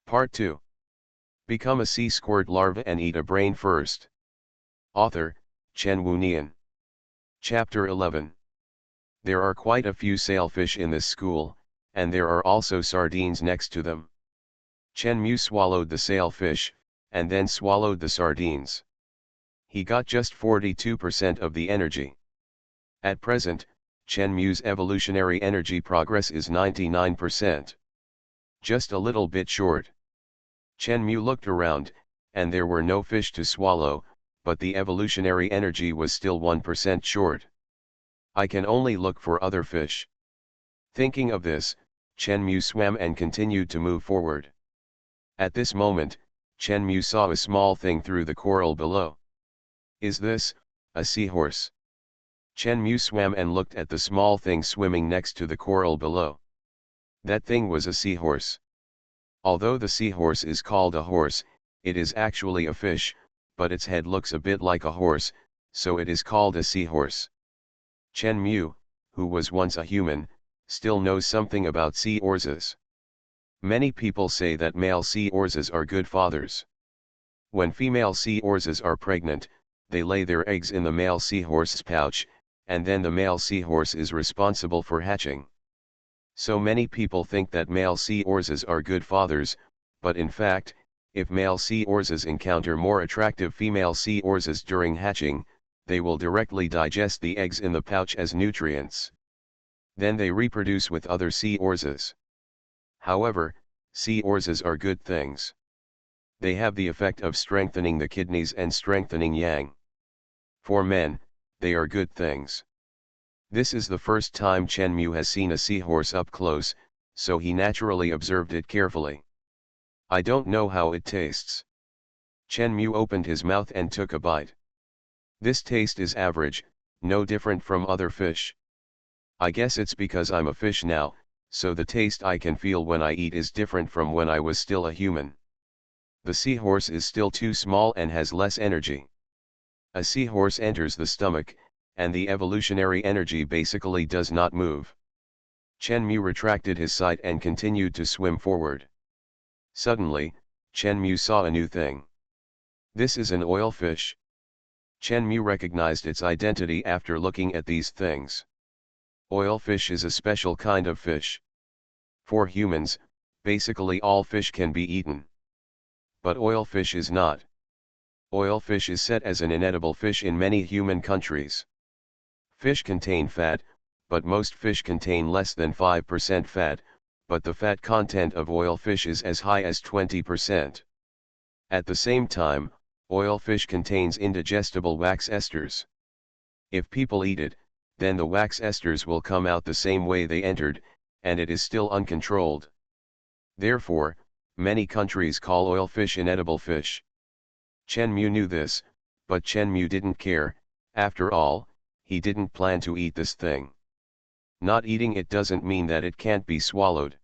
Part 2. Become a sea squirt larva and eat a brain first. Author, Chen Wu Nian. Chapter 11. There are quite a few sailfish in this school, and there are also sardines next to them. Chen Mu swallowed the sailfish, and then swallowed the sardines. He got just 42% of the energy. At present, Chen Mu's evolutionary energy progress is 99%. Just a little bit short. Chen Mu looked around, and there were no fish to swallow, but the evolutionary energy was still 1% short. I can only look for other fish. Thinking of this, Chen Mu swam and continued to move forward. At this moment, Chen Mu saw a small thing through the coral below. Is this a seahorse? Chen Mu swam and looked at the small thing swimming next to the coral below. That thing was a seahorse. Although the seahorse is called a horse, it is actually a fish, but its head looks a bit like a horse, so it is called a seahorse. Chen Mu, who was once a human, still knows something about seahorses. Many people say that male seahorses are good fathers. When female seahorses are pregnant, they lay their eggs in the male seahorse's pouch, and then the male seahorse is responsible for hatching. So many people think that male seahorses are good fathers, but in fact, if male seahorses encounter more attractive female seahorses during hatching, they will directly digest the eggs in the pouch as nutrients. Then they reproduce with other seahorses. However, seahorses are good things. They have the effect of strengthening the kidneys and strengthening yang. For men, they are good things. This is the first time Chen Mu has seen a seahorse up close, so he naturally observed it carefully. I don't know how it tastes. Chen Mu opened his mouth and took a bite. This taste is average, no different from other fish. I guess it's because I'm a fish now, so the taste I can feel when I eat is different from when I was still a human. The seahorse is still too small and has less energy. A seahorse enters the stomach, and the evolutionary energy basically does not move. Chen Mu retracted his sight and continued to swim forward. Suddenly, Chen Mu saw a new thing. This is an oilfish. Chen Mu recognized its identity after looking at these things. Oilfish is a special kind of fish. For humans, basically all fish can be eaten. But oilfish is not. Oilfish is set as an inedible fish in many human countries. Fish contain fat, but most fish contain less than 5% fat, but the fat content of oilfish is as high as 20%. At the same time, oilfish contains indigestible wax esters. If people eat it, then the wax esters will come out the same way they entered, and it is still uncontrolled. Therefore, many countries call oilfish inedible fish. Chen Mu knew this, but Chen Mu didn't care. After all, he didn't plan to eat this thing. Not eating it doesn't mean that it can't be swallowed.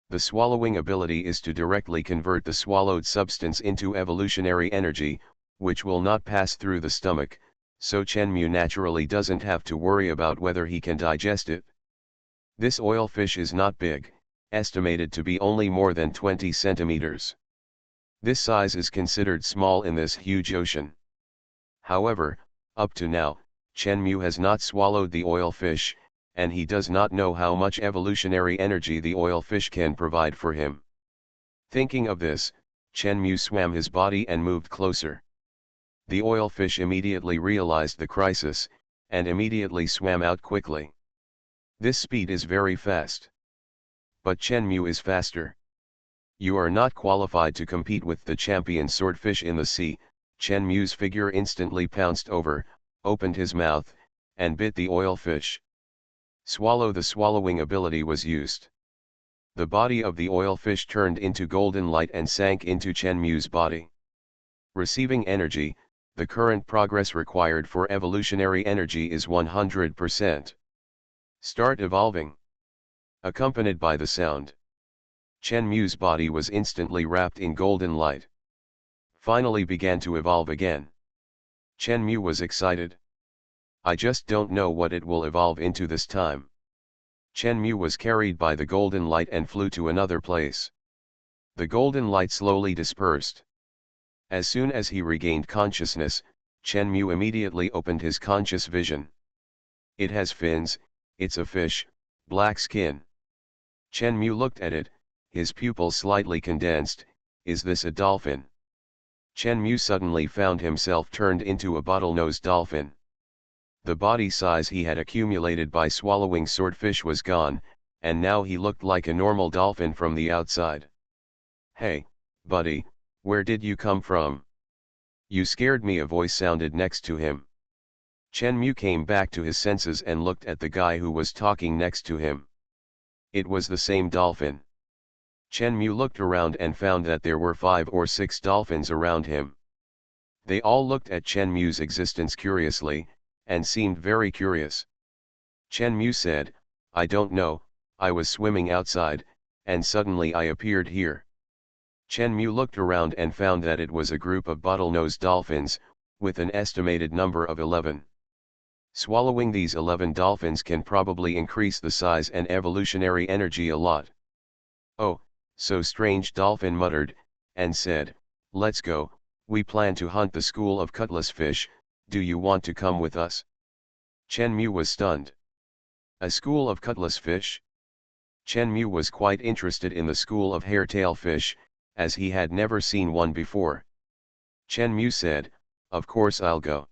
The swallowing ability is to directly convert the swallowed substance into evolutionary energy, which will not pass through the stomach, so Chen Mu naturally doesn't have to worry about whether he can digest it. This oilfish is not big, estimated to be only more than 20 centimeters. This size is considered small in this huge ocean. However, up to now, Chen Mu has not swallowed the oilfish, and he does not know how much evolutionary energy the oilfish can provide for him. Thinking of this, Chen Mu swam his body and moved closer. The oilfish immediately realized the crisis, and immediately swam out quickly. This speed is very fast. But Chen Mu is faster. You are not qualified to compete with the champion swordfish in the sea. Chen Mu's figure instantly pounced over, opened his mouth, and bit the oilfish. Swallow. The swallowing ability was used. The body of the oilfish turned into golden light and sank into Chen Mu's body. Receiving energy, the current progress required for evolutionary energy is 100%. Start evolving. Accompanied by the sound, Chen Mu's body was instantly wrapped in golden light. Finally began to evolve again. Chen Mu was excited. I just don't know what it will evolve into this time. Chen Mu was carried by the golden light and flew to another place. The golden light slowly dispersed. As soon as he regained consciousness, Chen Mu immediately opened his conscious vision. It has fins, it's a fish, black skin. Chen Mu looked at it, his pupils slightly condensed. Is this a dolphin? Chen Mu suddenly found himself turned into a bottlenose dolphin. The body size he had accumulated by swallowing swordfish was gone, and now he looked like a normal dolphin from the outside. "Hey, buddy, where did you come from? You scared me," a voice sounded next to him. Chen Mu came back to his senses and looked at the guy who was talking next to him. It was the same dolphin. Chen Mu looked around and found that there were 5 or 6 dolphins around him. They all looked at Chen Mu's existence curiously, and seemed very curious. Chen Mu said, "I don't know, I was swimming outside, and suddenly I appeared here." Chen Mu looked around and found that it was a group of bottlenose dolphins, with an estimated number of 11. Swallowing these 11 dolphins can probably increase the size and evolutionary energy a lot. "Oh, so strange," Dolphin muttered, and said, "Let's go, we plan to hunt the school of cutlass fish, do you want to come with us?" Chen Mu was stunned. A school of cutlass fish? Chen Mu was quite interested in the school of hairtail fish, as he had never seen one before. Chen Mu said, "Of course I'll go."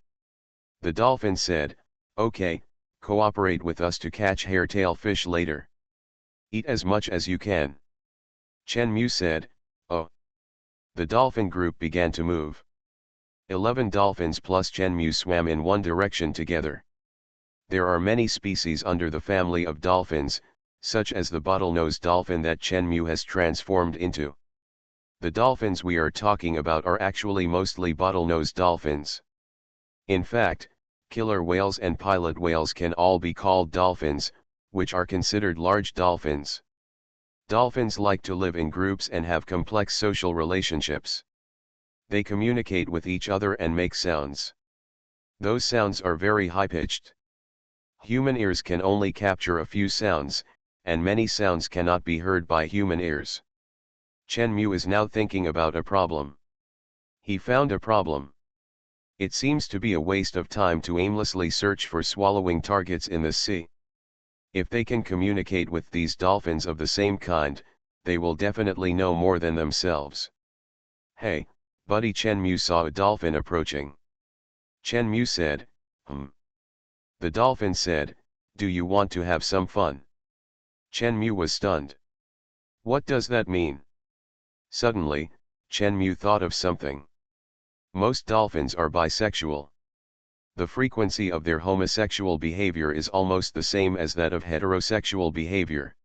The dolphin said, "Okay, cooperate with us to catch hairtail fish later. Eat as much as you can." Chen Mu said, "Oh." The dolphin group began to move. 11 dolphins plus Chen Mu swam in one direction together. There are many species under the family of dolphins, such as the bottlenose dolphin that Chen Mu has transformed into. The dolphins we are talking about are actually mostly bottlenose dolphins. In fact, killer whales and pilot whales can all be called dolphins, which are considered large dolphins. Dolphins like to live in groups and have complex social relationships. They communicate with each other and make sounds. Those sounds are very high-pitched. Human ears can only capture a few sounds, and many sounds cannot be heard by human ears. Chen Mu is now thinking about a problem. He found a problem. It seems to be a waste of time to aimlessly search for swallowing targets in the sea. If they can communicate with these dolphins of the same kind, they will definitely know more than themselves. "Hey, buddy," Chen Mu saw a dolphin approaching. Chen Mu said, The dolphin said, "Do you want to have some fun?" Chen Mu was stunned. What does that mean? Suddenly, Chen Mu thought of something. Most dolphins are bisexual. The frequency of their homosexual behavior is almost the same as that of heterosexual behavior.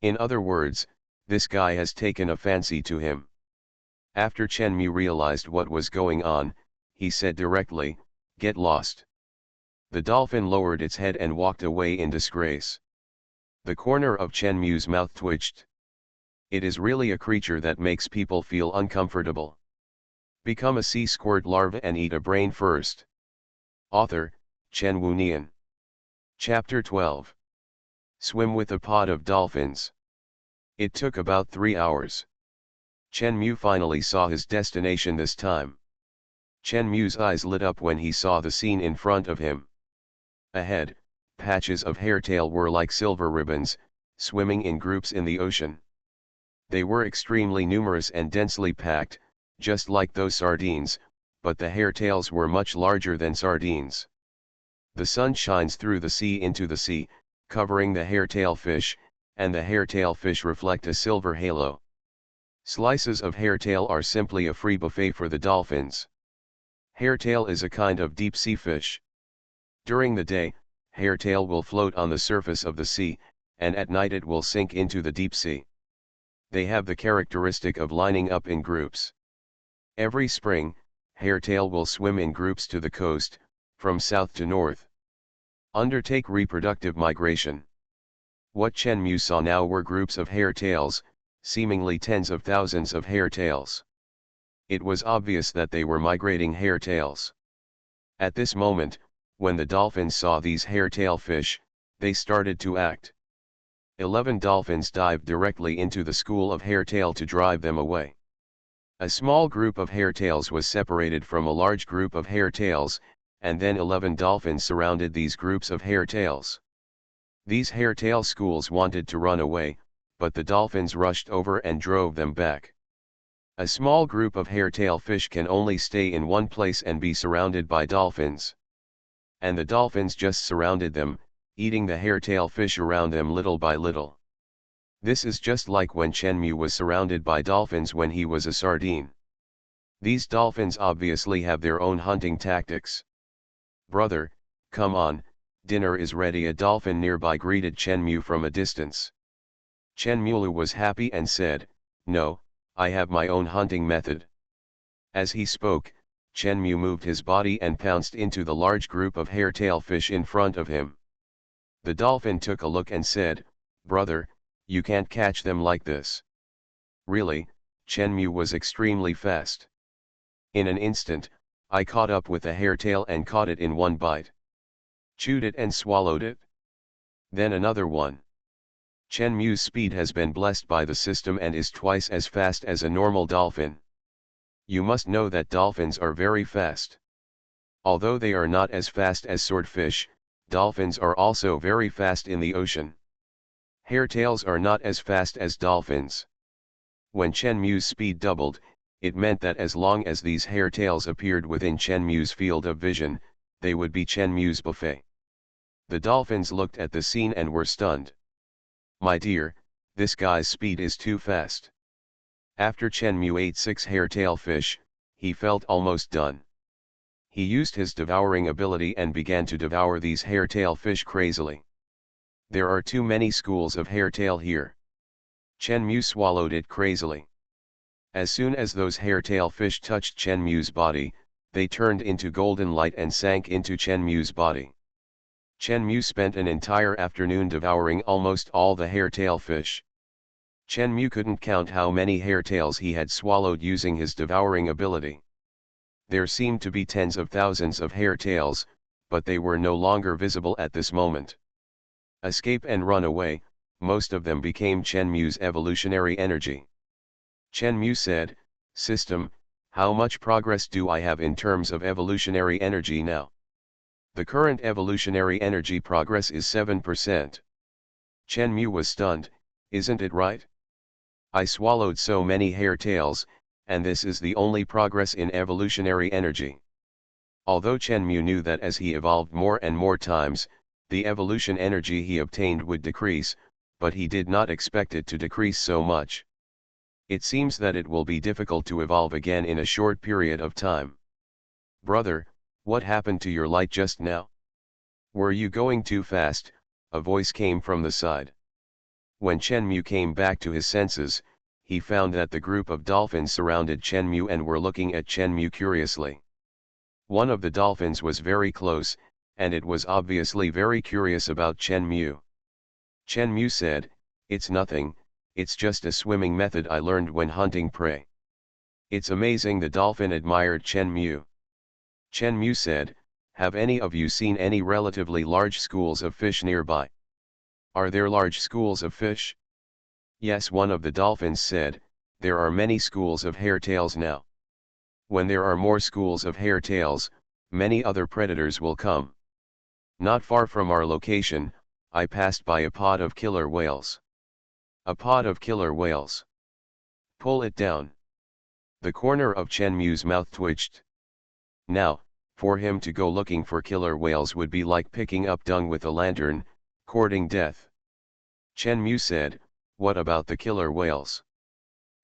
In other words, this guy has taken a fancy to him. After Chen Mu realized what was going on, he said directly, "Get lost." The dolphin lowered its head and walked away in disgrace. The corner of Chen Mu's mouth twitched. It is really a creature that makes people feel uncomfortable. Become a sea squirt larva and eat a brain first. Author, Chen Wunian. Chapter 12. Swim with a pod of dolphins. It took about 3 hours. Chen Mu finally saw his destination this time. Chen Mu's eyes lit up when he saw the scene in front of him. Ahead, patches of hairtail were like silver ribbons, swimming in groups in the ocean. They were extremely numerous and densely packed, just like those sardines, but the hairtails were much larger than sardines. The sun shines through the sea into the sea, covering the hairtail fish, and the hairtail fish reflect a silver halo. Slices of hairtail are simply a free buffet for the dolphins. Hairtail is a kind of deep-sea fish. During the day, hairtail will float on the surface of the sea, and at night it will sink into the deep sea. They have the characteristic of lining up in groups. Every spring, hairtail will swim in groups to the coast, from south to north. Undertake reproductive migration. What Chen Mu saw now were groups of hairtails, seemingly tens of thousands of hairtails. It was obvious that they were migrating hairtails. At this moment, when the dolphins saw these hairtail fish, they started to act. 11 dolphins dived directly into the school of hairtail to drive them away. A small group of hairtails was separated from a large group of hairtails, and then 11 dolphins surrounded these groups of hairtails. These hairtail schools wanted to run away, but the dolphins rushed over and drove them back. A small group of hairtail fish can only stay in one place and be surrounded by dolphins. And the dolphins just surrounded them, eating the hairtail fish around them little by little. This is just like when Chenmu was surrounded by dolphins when he was a sardine. These dolphins obviously have their own hunting tactics. "Brother, come on, dinner is ready," a dolphin nearby greeted Chenmu from a distance. Chenmu was happy and said, "No, I have my own hunting method." As he spoke, Chenmu moved his body and pounced into the large group of hairtail fish in front of him. The dolphin took a look and said, "Brother, you can't catch them like this." Really, Chenmu was extremely fast. In an instant, I caught up with the hairtail and caught it in one bite. Chewed it and swallowed it. Then another one. Chenmu's speed has been blessed by the system and is twice as fast as a normal dolphin. You must know that dolphins are very fast. Although they are not as fast as swordfish, dolphins are also very fast in the ocean. Hairtails are not as fast as dolphins. When Chenmu's speed doubled, it meant that as long as these hairtails appeared within Chenmu's field of vision, they would be Chenmu's buffet. The dolphins looked at the scene and were stunned. "My dear, this guy's speed is too fast." After Chenmu ate 6 hairtail fish, he felt almost done. He used his devouring ability and began to devour these hairtail fish crazily. There are too many schools of hairtail here. Chenmu swallowed it crazily. As soon as those hairtail fish touched Chenmu's body, they turned into golden light and sank into Chenmu's body. Chenmu spent an entire afternoon devouring almost all the hairtail fish. Chenmu couldn't count how many hairtails he had swallowed using his devouring ability. There seemed to be tens of thousands of hairtails, but they were no longer visible at this moment. Escape and run away, most of them became Chenmu's evolutionary energy. Chenmu said, "System, how much progress do I have in terms of evolutionary energy now?" The current evolutionary energy progress is 7%. Chenmu was stunned, "Isn't it right? I swallowed so many hairtails, and this is the only progress in evolutionary energy." Although Chenmu knew that as he evolved more and more times, the evolution energy he obtained would decrease, but he did not expect it to decrease so much. It seems that it will be difficult to evolve again in a short period of time. "Brother, what happened to your light just now? Were you going too fast?" a voice came from the side. When Chenmu came back to his senses, he found that the group of dolphins surrounded Chenmu and were looking at Chenmu curiously. One of the dolphins was very close, and it was obviously very curious about Chenmu. Chenmu said, "It's nothing, it's just a swimming method I learned when hunting prey." "It's amazing," the dolphin admired Chenmu. Chenmu said, "Have any of you seen any relatively large schools of fish nearby?" "Are there large schools of fish?" "Yes," one of the dolphins said, "there are many schools of hairtails now. When there are more schools of hairtails, many other predators will come. Not far from our location, I passed by a pod of killer whales." "A pod of killer whales? Pull it down." The corner of Chenmu's mouth twitched. Now, for him to go looking for killer whales would be like picking up dung with a lantern, courting death. Chenmu said, "What about the killer whales?"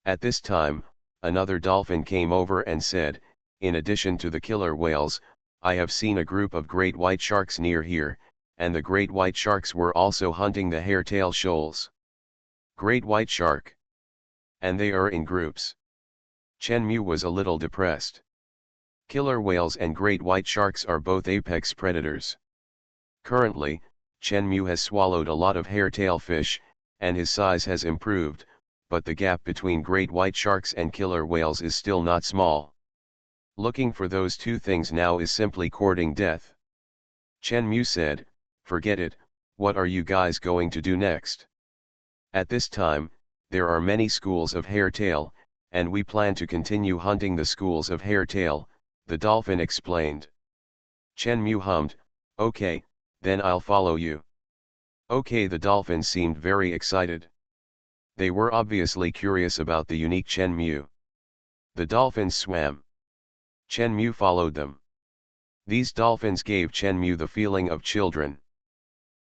At this time, another dolphin came over and said, "In addition to the killer whales, I have seen a group of great white sharks near here, and the great white sharks were also hunting the hairtail shoals." "Great white shark? And they are in groups?" Chenmu was a little depressed. Killer whales and great white sharks are both apex predators. Currently, Chenmu has swallowed a lot of hairtail fish, and his size has improved, but the gap between great white sharks and killer whales is still not small. Looking for those two things now is simply courting death. Chenmu said, "Forget it, what are you guys going to do next?" At this time, there are many schools of hairtail, and we plan to continue hunting the schools of hairtail, the dolphin explained. Chen Mu hummed, "Okay, then I'll follow you." Okay, the dolphins seemed very excited. They were obviously curious about the unique Chen Mu. The dolphins swam. Chen Mu followed them. These dolphins gave Chen Mu the feeling of children.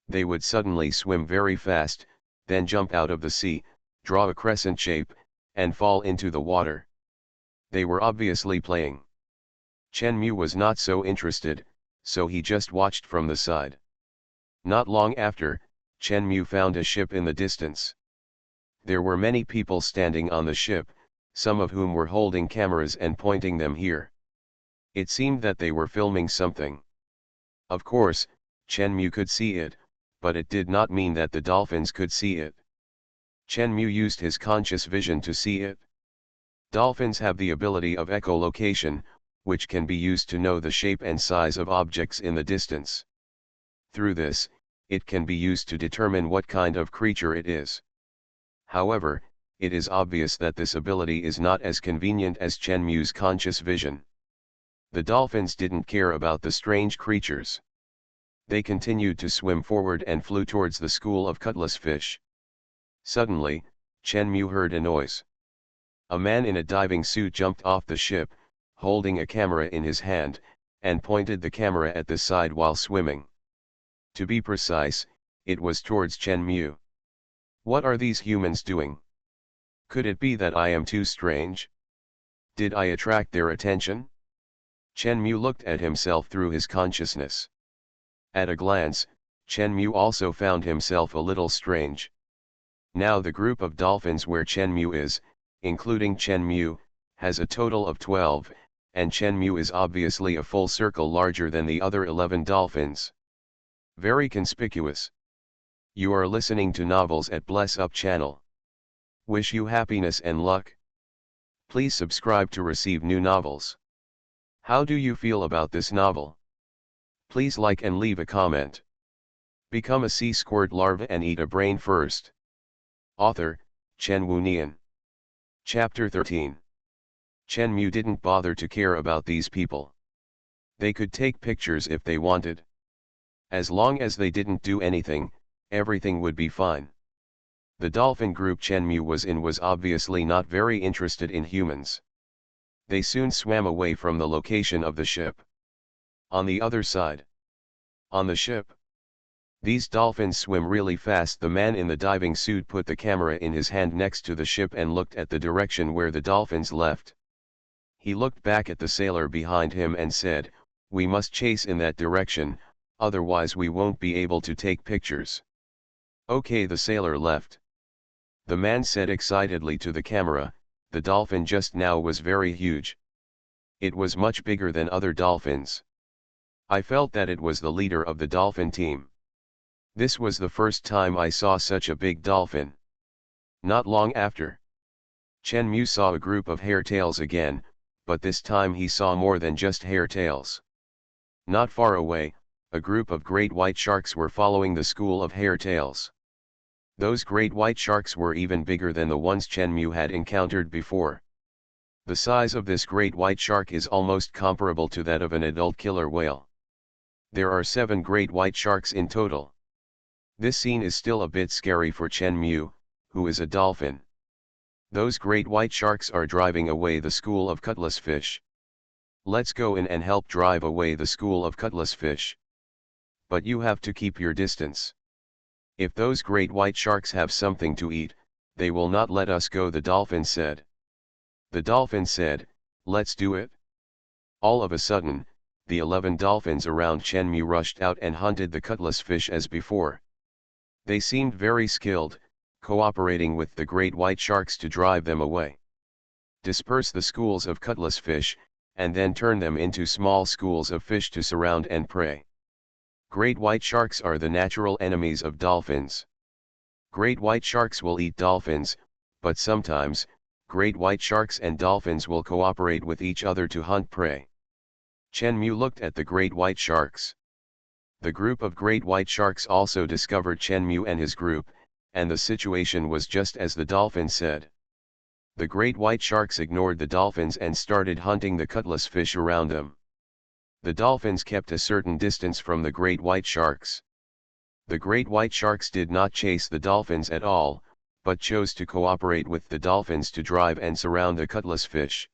They would suddenly swim very fast, then jump out of the sea, draw a crescent shape, and fall into the water. They were obviously playing. Chen Mu was not so interested, so he just watched from the side. Not long after, Chen Mu found a ship in the distance. There were many people standing on the ship, some of whom were holding cameras and pointing them here. It seemed that they were filming something. Of course, Chen Mu could see it, but it did not mean that the dolphins could see it. Chen Mu used his conscious vision to see it. Dolphins have the ability of echolocation, which can be used to know the shape and size of objects in the distance. Through this, it can be used to determine what kind of creature it is. However, it is obvious that this ability is not as convenient as Chen Mu's conscious vision. The dolphins didn't care about the strange creatures. They continued to swim forward and flew towards the school of cutlass fish. Suddenly, Chen Mu heard a noise. A man in a diving suit jumped off the ship, holding a camera in his hand, and pointed the camera at the side while swimming. To be precise, it was towards Chen Mu. What are these humans doing? Could it be that I am too strange? Did I attract their attention? Chen Mu looked at himself through his consciousness. At a glance, Chen Mu also found himself a little strange. Now the group of dolphins where Chen Mu is, including Chen Mu, has a total of 12, and Chen Mu is obviously a full circle larger than the other 11 dolphins. Very conspicuous. You are listening to Novels at Bless Up channel. Wish you happiness and luck. Please subscribe to receive new novels. How do you feel about this novel? Please like and leave a comment. Become a sea squirt larva and eat a brain first. Author, Chen Wunian. Chapter 13. Chen Mu didn't bother to care about these people. They could take pictures if they wanted. As long as they didn't do anything, everything would be fine. The dolphin group Chen Mu was in was obviously not very interested in humans. They soon swam away from the location of the ship. On the other side. On the ship. These dolphins swim really fast. The man in the diving suit put the camera in his hand next to the ship and looked at the direction where the dolphins left. He looked back at the sailor behind him and said, "We must chase in that direction, otherwise we won't be able to take pictures." Okay, the sailor left. The man said excitedly to the camera, "The dolphin just now was very huge. It was much bigger than other dolphins. I felt that it was the leader of the dolphin team. This was the first time I saw such a big dolphin." Not long after, Chen Mu saw a group of hairtails again, but this time he saw more than just hairtails. Not far away, a group of great white sharks were following the school of hairtails. Those great white sharks were even bigger than the ones Chen Mu had encountered before. The size of this great white shark is almost comparable to that of an adult killer whale. There are 7 great white sharks in total. This scene is still a bit scary for Chen Mu, who is a dolphin. Those great white sharks are driving away the school of cutlass fish. Let's go in and help drive away the school of cutlass fish. But you have to keep your distance. If those great white sharks have something to eat, they will not let us go, the dolphin said. The dolphin said, "Let's do it." All of a sudden, the 11 dolphins around Chen Mu rushed out and hunted the cutlass fish as before. They seemed very skilled, cooperating with the great white sharks to drive them away. Disperse the schools of cutlass fish, and then turn them into small schools of fish to surround and prey. Great white sharks are the natural enemies of dolphins. Great white sharks will eat dolphins, but sometimes, great white sharks and dolphins will cooperate with each other to hunt prey. Chen Mu looked at the great white sharks. The group of great white sharks also discovered Chen Mu and his group, and the situation was just as the dolphin said. The great white sharks ignored the dolphins and started hunting the cutlass fish around them. The dolphins kept a certain distance from the great white sharks. The great white sharks did not chase the dolphins at all, but chose to cooperate with the dolphins to drive and surround the cutlass fish.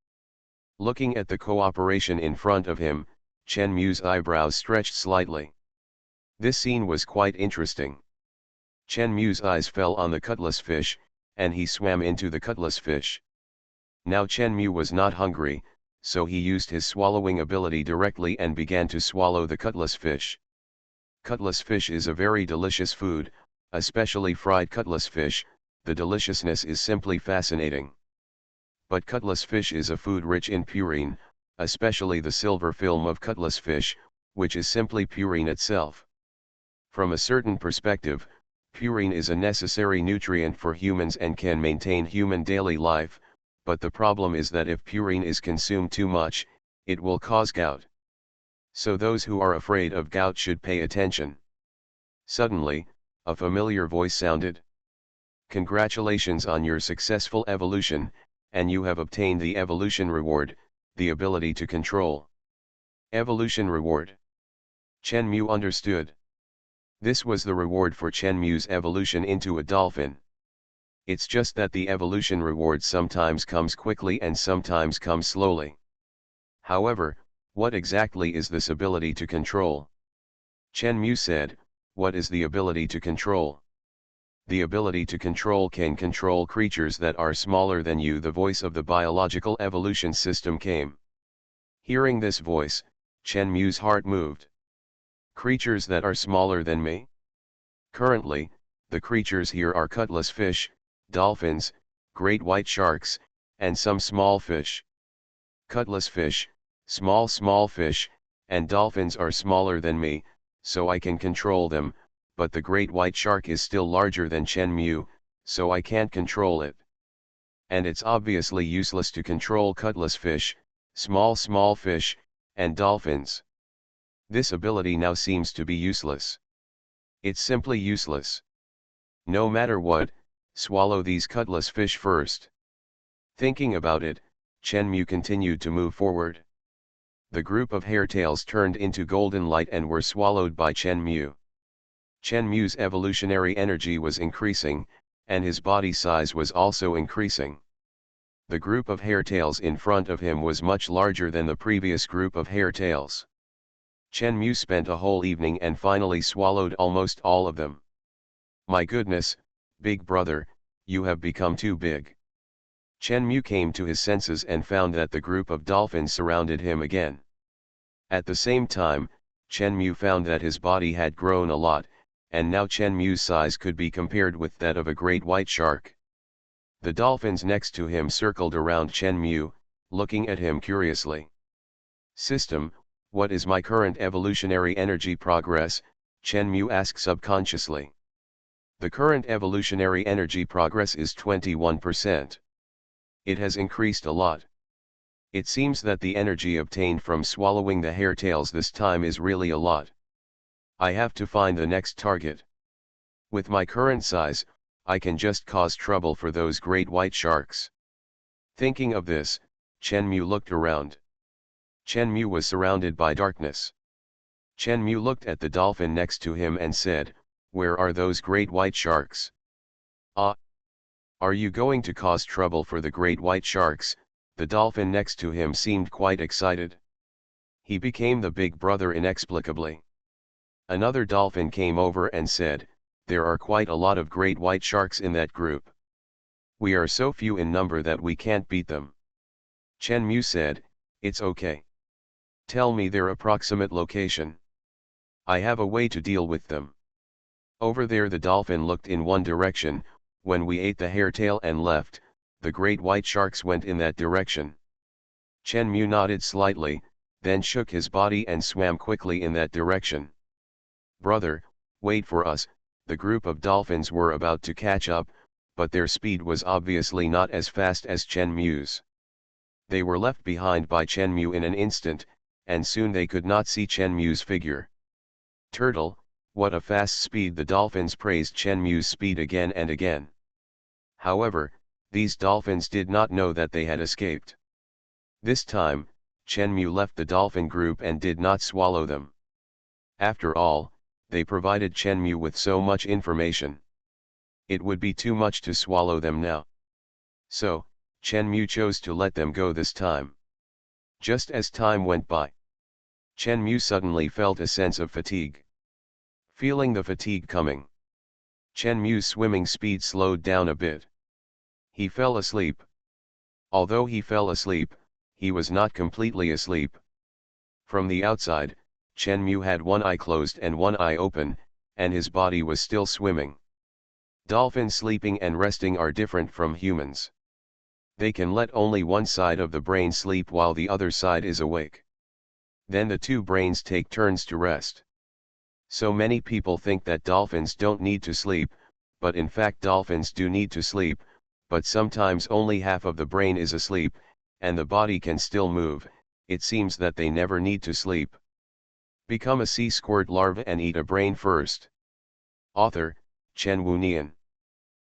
Looking at the cooperation in front of him, Chen Mu's eyebrows stretched slightly. This scene was quite interesting. Chen Mu's eyes fell on the cutlass fish, and he swam into the cutlass fish. Now Chen Mu was not hungry, so he used his swallowing ability directly and began to swallow the cutlass fish. Cutlass fish is a very delicious food, especially fried cutlass fish. The deliciousness is simply fascinating. But cutlass fish is a food rich in purine, especially the silver film of cutlass fish, which is simply purine itself. From a certain perspective, purine is a necessary nutrient for humans and can maintain human daily life, but the problem is that if purine is consumed too much, it will cause gout. So those who are afraid of gout should pay attention. Suddenly, a familiar voice sounded. Congratulations on your successful evolution, and you have obtained the evolution reward, the ability to control. Evolution reward. Chen Mu understood. This was the reward for Chen Mu's evolution into a dolphin. It's just that the evolution reward sometimes comes quickly and sometimes comes slowly. However, what exactly is this ability to control? Chen Mu said, what is the ability to control? The ability to control can control creatures that are smaller than you. The voice of the biological evolution system came. Hearing this voice, Chen Mu's heart moved. Creatures that are smaller than me? Currently, the creatures here are cutlass fish, dolphins, great white sharks, and some small fish. Cutlass fish, small fish, and dolphins are smaller than me, so I can control them, but the great white shark is still larger than Chen Mu, so I can't control it. And it's obviously useless to control cutlass fish, small fish, and dolphins. This ability now seems to be useless. It's simply useless. No matter what, swallow these cutlass fish first. Thinking about it, Chen Mu continued to move forward. The group of hairtails turned into golden light and were swallowed by Chen Mu. Chen Mu's evolutionary energy was increasing, and his body size was also increasing. The group of hairtails in front of him was much larger than the previous group of hairtails. Chen Mu spent a whole evening and finally swallowed almost all of them. My goodness, big brother, you have become too big. Chen Mu came to his senses and found that the group of dolphins surrounded him again. At the same time, Chen Mu found that his body had grown a lot, and now Chen Mu's size could be compared with that of a great white shark. The dolphins next to him circled around Chen Mu, looking at him curiously. System, what is my current evolutionary energy progress? Chen Mu asked subconsciously. The current evolutionary energy progress is 21%. It has increased a lot. It seems that the energy obtained from swallowing the hairtails this time is really a lot. I have to find the next target. With my current size, I can just cause trouble for those great white sharks. Thinking of this, Chen Mu looked around. Chen Mu was surrounded by darkness. Chen Mu looked at the dolphin next to him and said, where are those great white sharks? Ah! Are you going to cause trouble for the great white sharks? The dolphin next to him seemed quite excited. He became the big brother inexplicably. Another dolphin came over and said, there are quite a lot of great white sharks in that group. We are so few in number that we can't beat them. Chen Mu said, it's okay. Tell me their approximate location. I have a way to deal with them. Over there. The dolphin looked in one direction. When we ate the hairtail and left, the great white sharks went in that direction. Chen Mu nodded slightly, then shook his body and swam quickly in that direction. Brother, wait for us. The group of dolphins were about to catch up, but their speed was obviously not as fast as Chen Mu's. They were left behind by Chen Mu in an instant, and soon they could not see Chen Mu's figure. Turtle, What a fast speed! The dolphins praised Chen Mu's speed again and again. However, these dolphins did not know that they had escaped. This time, Chen Mu left the dolphin group and did not swallow them. After all, they provided Chen Mu with so much information. It would be too much to swallow them now. So, Chen Mu chose to let them go this time. Just as time went by, Chen Mu suddenly felt a sense of fatigue. Feeling the fatigue coming, Chen Mu's swimming speed slowed down a bit. He fell asleep. Although he fell asleep, he was not completely asleep. From the outside, Chen Mu had one eye closed and one eye open, and his body was still swimming. Dolphins sleeping and resting are different from humans. They can let only one side of the brain sleep while the other side is awake. Then the two brains take turns to rest. So many people think that dolphins don't need to sleep, but in fact dolphins do need to sleep, but sometimes only half of the brain is asleep, and the body can still move. It seems that they never need to sleep. Become a sea squirt larva and eat a brain first. Author, Chen Wunian.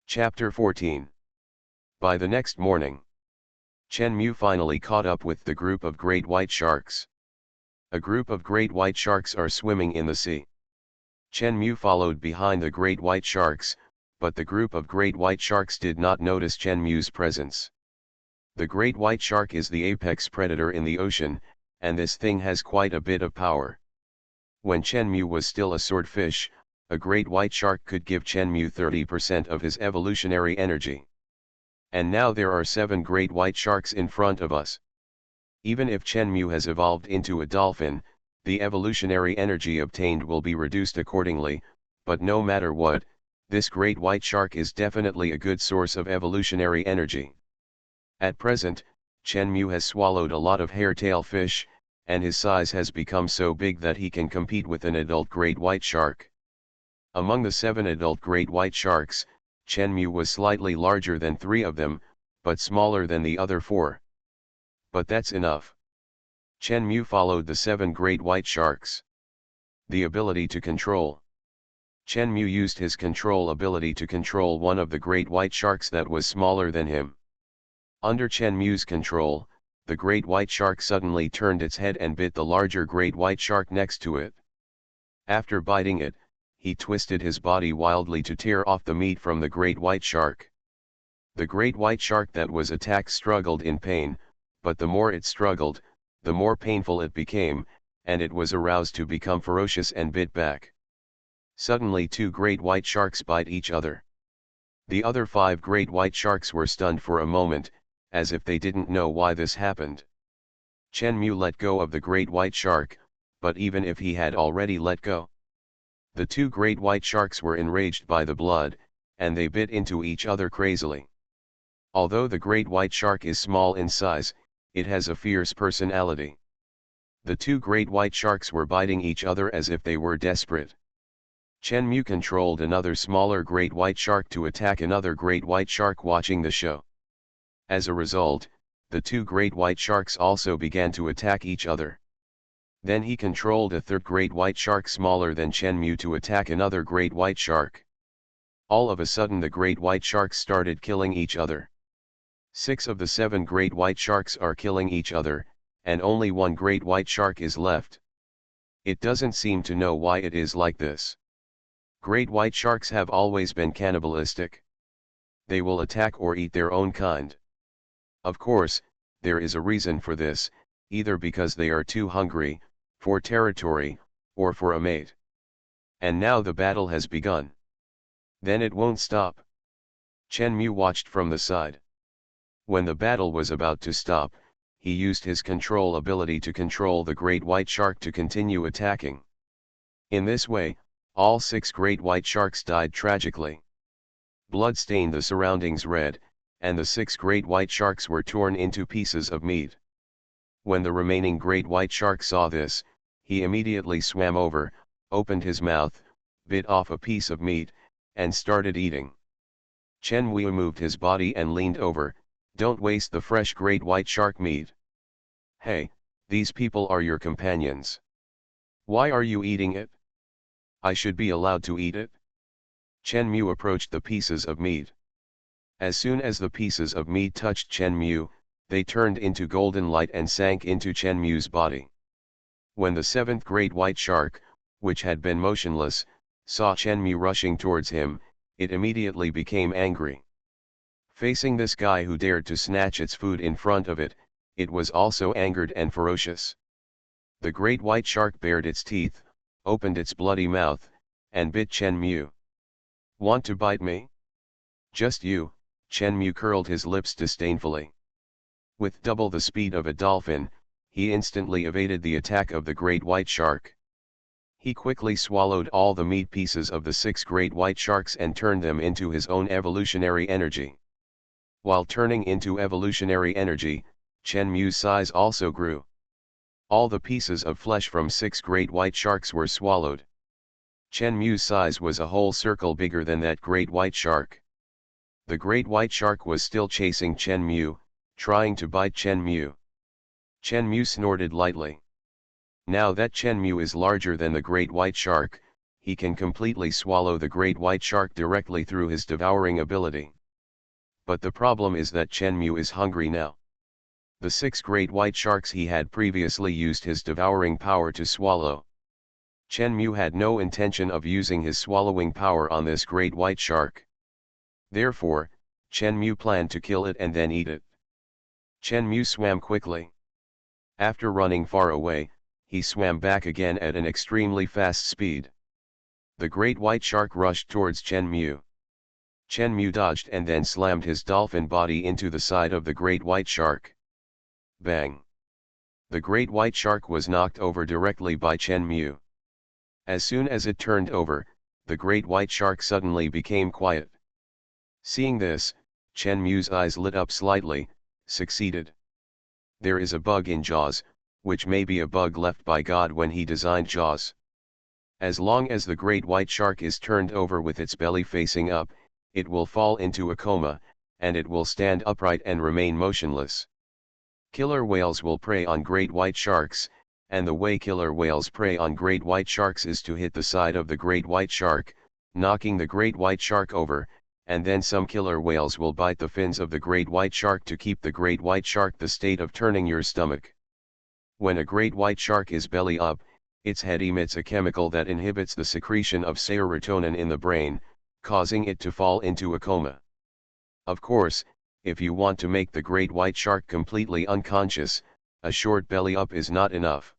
Chapter 14. By the next morning, Chen Mu finally caught up with the group of great white sharks. A group of great white sharks are swimming in the sea. Chen Mu followed behind the great white sharks, but the group of great white sharks did not notice Chen Mu's presence. The great white shark is the apex predator in the ocean, and this thing has quite a bit of power. When Chen Mu was still a swordfish, a great white shark could give Chen Mu 30% of his evolutionary energy. And now there are 7 great white sharks in front of us. Even if Chen Mu has evolved into a dolphin, the evolutionary energy obtained will be reduced accordingly, but no matter what, this great white shark is definitely a good source of evolutionary energy. At present, Chen Mu has swallowed a lot of hairtail fish, and his size has become so big that he can compete with an adult great white shark. Among the 7 adult great white sharks, Chen Mu was slightly larger than 3 of them, but smaller than the other 4. But that's enough. Chen Mu followed the 7 great white sharks. The ability to control. Chen Mu used his control ability to control one of the great white sharks that was smaller than him. Under Chen Mu's control, the great white shark suddenly turned its head and bit the larger great white shark next to it. After biting it, he twisted his body wildly to tear off the meat from the great white shark. The great white shark that was attacked struggled in pain, but the more it struggled, the more painful it became, and it was aroused to become ferocious and bit back. Suddenly 2 great white sharks bite each other. The other 5 great white sharks were stunned for a moment, as if they didn't know why this happened. Chen Mu let go of the great white shark, but even if he had already let go, the 2 great white sharks were enraged by the blood, and they bit into each other crazily. Although the great white shark is small in size, it has a fierce personality. The 2 great white sharks were biting each other as if they were desperate. Chen Mu controlled another smaller great white shark to attack another great white shark watching the show. As a result, the 2 great white sharks also began to attack each other. Then he controlled a third great white shark smaller than Chen Mu to attack another great white shark. All of a sudden the great white sharks started killing each other. 6 of the 7 great white sharks are killing each other, and only 1 great white shark is left. It doesn't seem to know why it is like this. Great white sharks have always been cannibalistic. They will attack or eat their own kind. Of course, there is a reason for this, either because they are too hungry, for territory, or for a mate. And now the battle has begun. Then it won't stop. Chen Mu watched from the side. When the battle was about to stop, he used his control ability to control the great white shark to continue attacking. In this way, all 6 great white sharks died tragically. Blood stained the surroundings red, and the 6 great white sharks were torn into pieces of meat. When the remaining great white shark saw this, he immediately swam over, opened his mouth, bit off a piece of meat, and started eating. Chen Wu moved his body and leaned over. Don't waste the fresh great white shark meat. Hey, these people are your companions. Why are you eating it? I should be allowed to eat it? Chen Mu approached the pieces of meat. As soon as the pieces of meat touched Chen Mu, they turned into golden light and sank into Chen Mu's body. When the seventh great white shark, which had been motionless, saw Chen Mu rushing towards him, it immediately became angry. Facing this guy who dared to snatch its food in front of it, it was also angered and ferocious. The great white shark bared its teeth, opened its bloody mouth, and bit Chen Mu. "Want to bite me? Just you," Chen Mu curled his lips disdainfully. With double the speed of a dolphin, he instantly evaded the attack of the great white shark. He quickly swallowed all the meat pieces of the 6 great white sharks and turned them into his own evolutionary energy. While turning into evolutionary energy, Chen Mu's size also grew. All the pieces of flesh from 6 great white sharks were swallowed. Chen Mu's size was a whole circle bigger than that great white shark. The great white shark was still chasing Chen Mu, trying to bite Chen Mu. Chen Mu snorted lightly. Now that Chen Mu is larger than the great white shark, he can completely swallow the great white shark directly through his devouring ability. But the problem is that Chen Mu is hungry now. The 6 great white sharks he had previously used his devouring power to swallow. Chen Mu had no intention of using his swallowing power on this great white shark. Therefore, Chen Mu planned to kill it and then eat it. Chen Mu swam quickly. After running far away, he swam back again at an extremely fast speed. The great white shark rushed towards Chen Mu. Chen Mu dodged and then slammed his dolphin body into the side of the great white shark. Bang! The great white shark was knocked over directly by Chen Mu. As soon as it turned over, the great white shark suddenly became quiet. Seeing this, Chen Mu's eyes lit up slightly. Succeeded. There is a bug in Jaws, which may be a bug left by God when he designed Jaws. As long as the great white shark is turned over with its belly facing up, it will fall into a coma, and it will stand upright and remain motionless. Killer whales will prey on great white sharks, and the way killer whales prey on great white sharks is to hit the side of the great white shark, knocking the great white shark over, and then some killer whales will bite the fins of the great white shark to keep the great white shark the state of turning your stomach. When a great white shark is belly up, its head emits a chemical that inhibits the secretion of serotonin in the brain, causing it to fall into a coma. Of course, if you want to make the great white shark completely unconscious, a short belly up is not enough.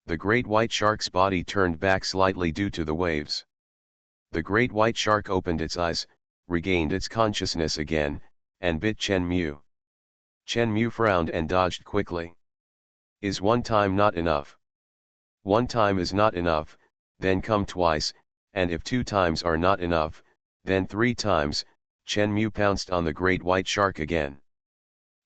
The great white shark's body turned back slightly due to the waves. The great white shark opened its eyes, regained its consciousness again, and bit Chen Mu. Chen Mu frowned and dodged quickly. Is one time not enough? One time is not enough, then come twice, and if 2 times are not enough, then 3 times, Chen Mu pounced on the great white shark again.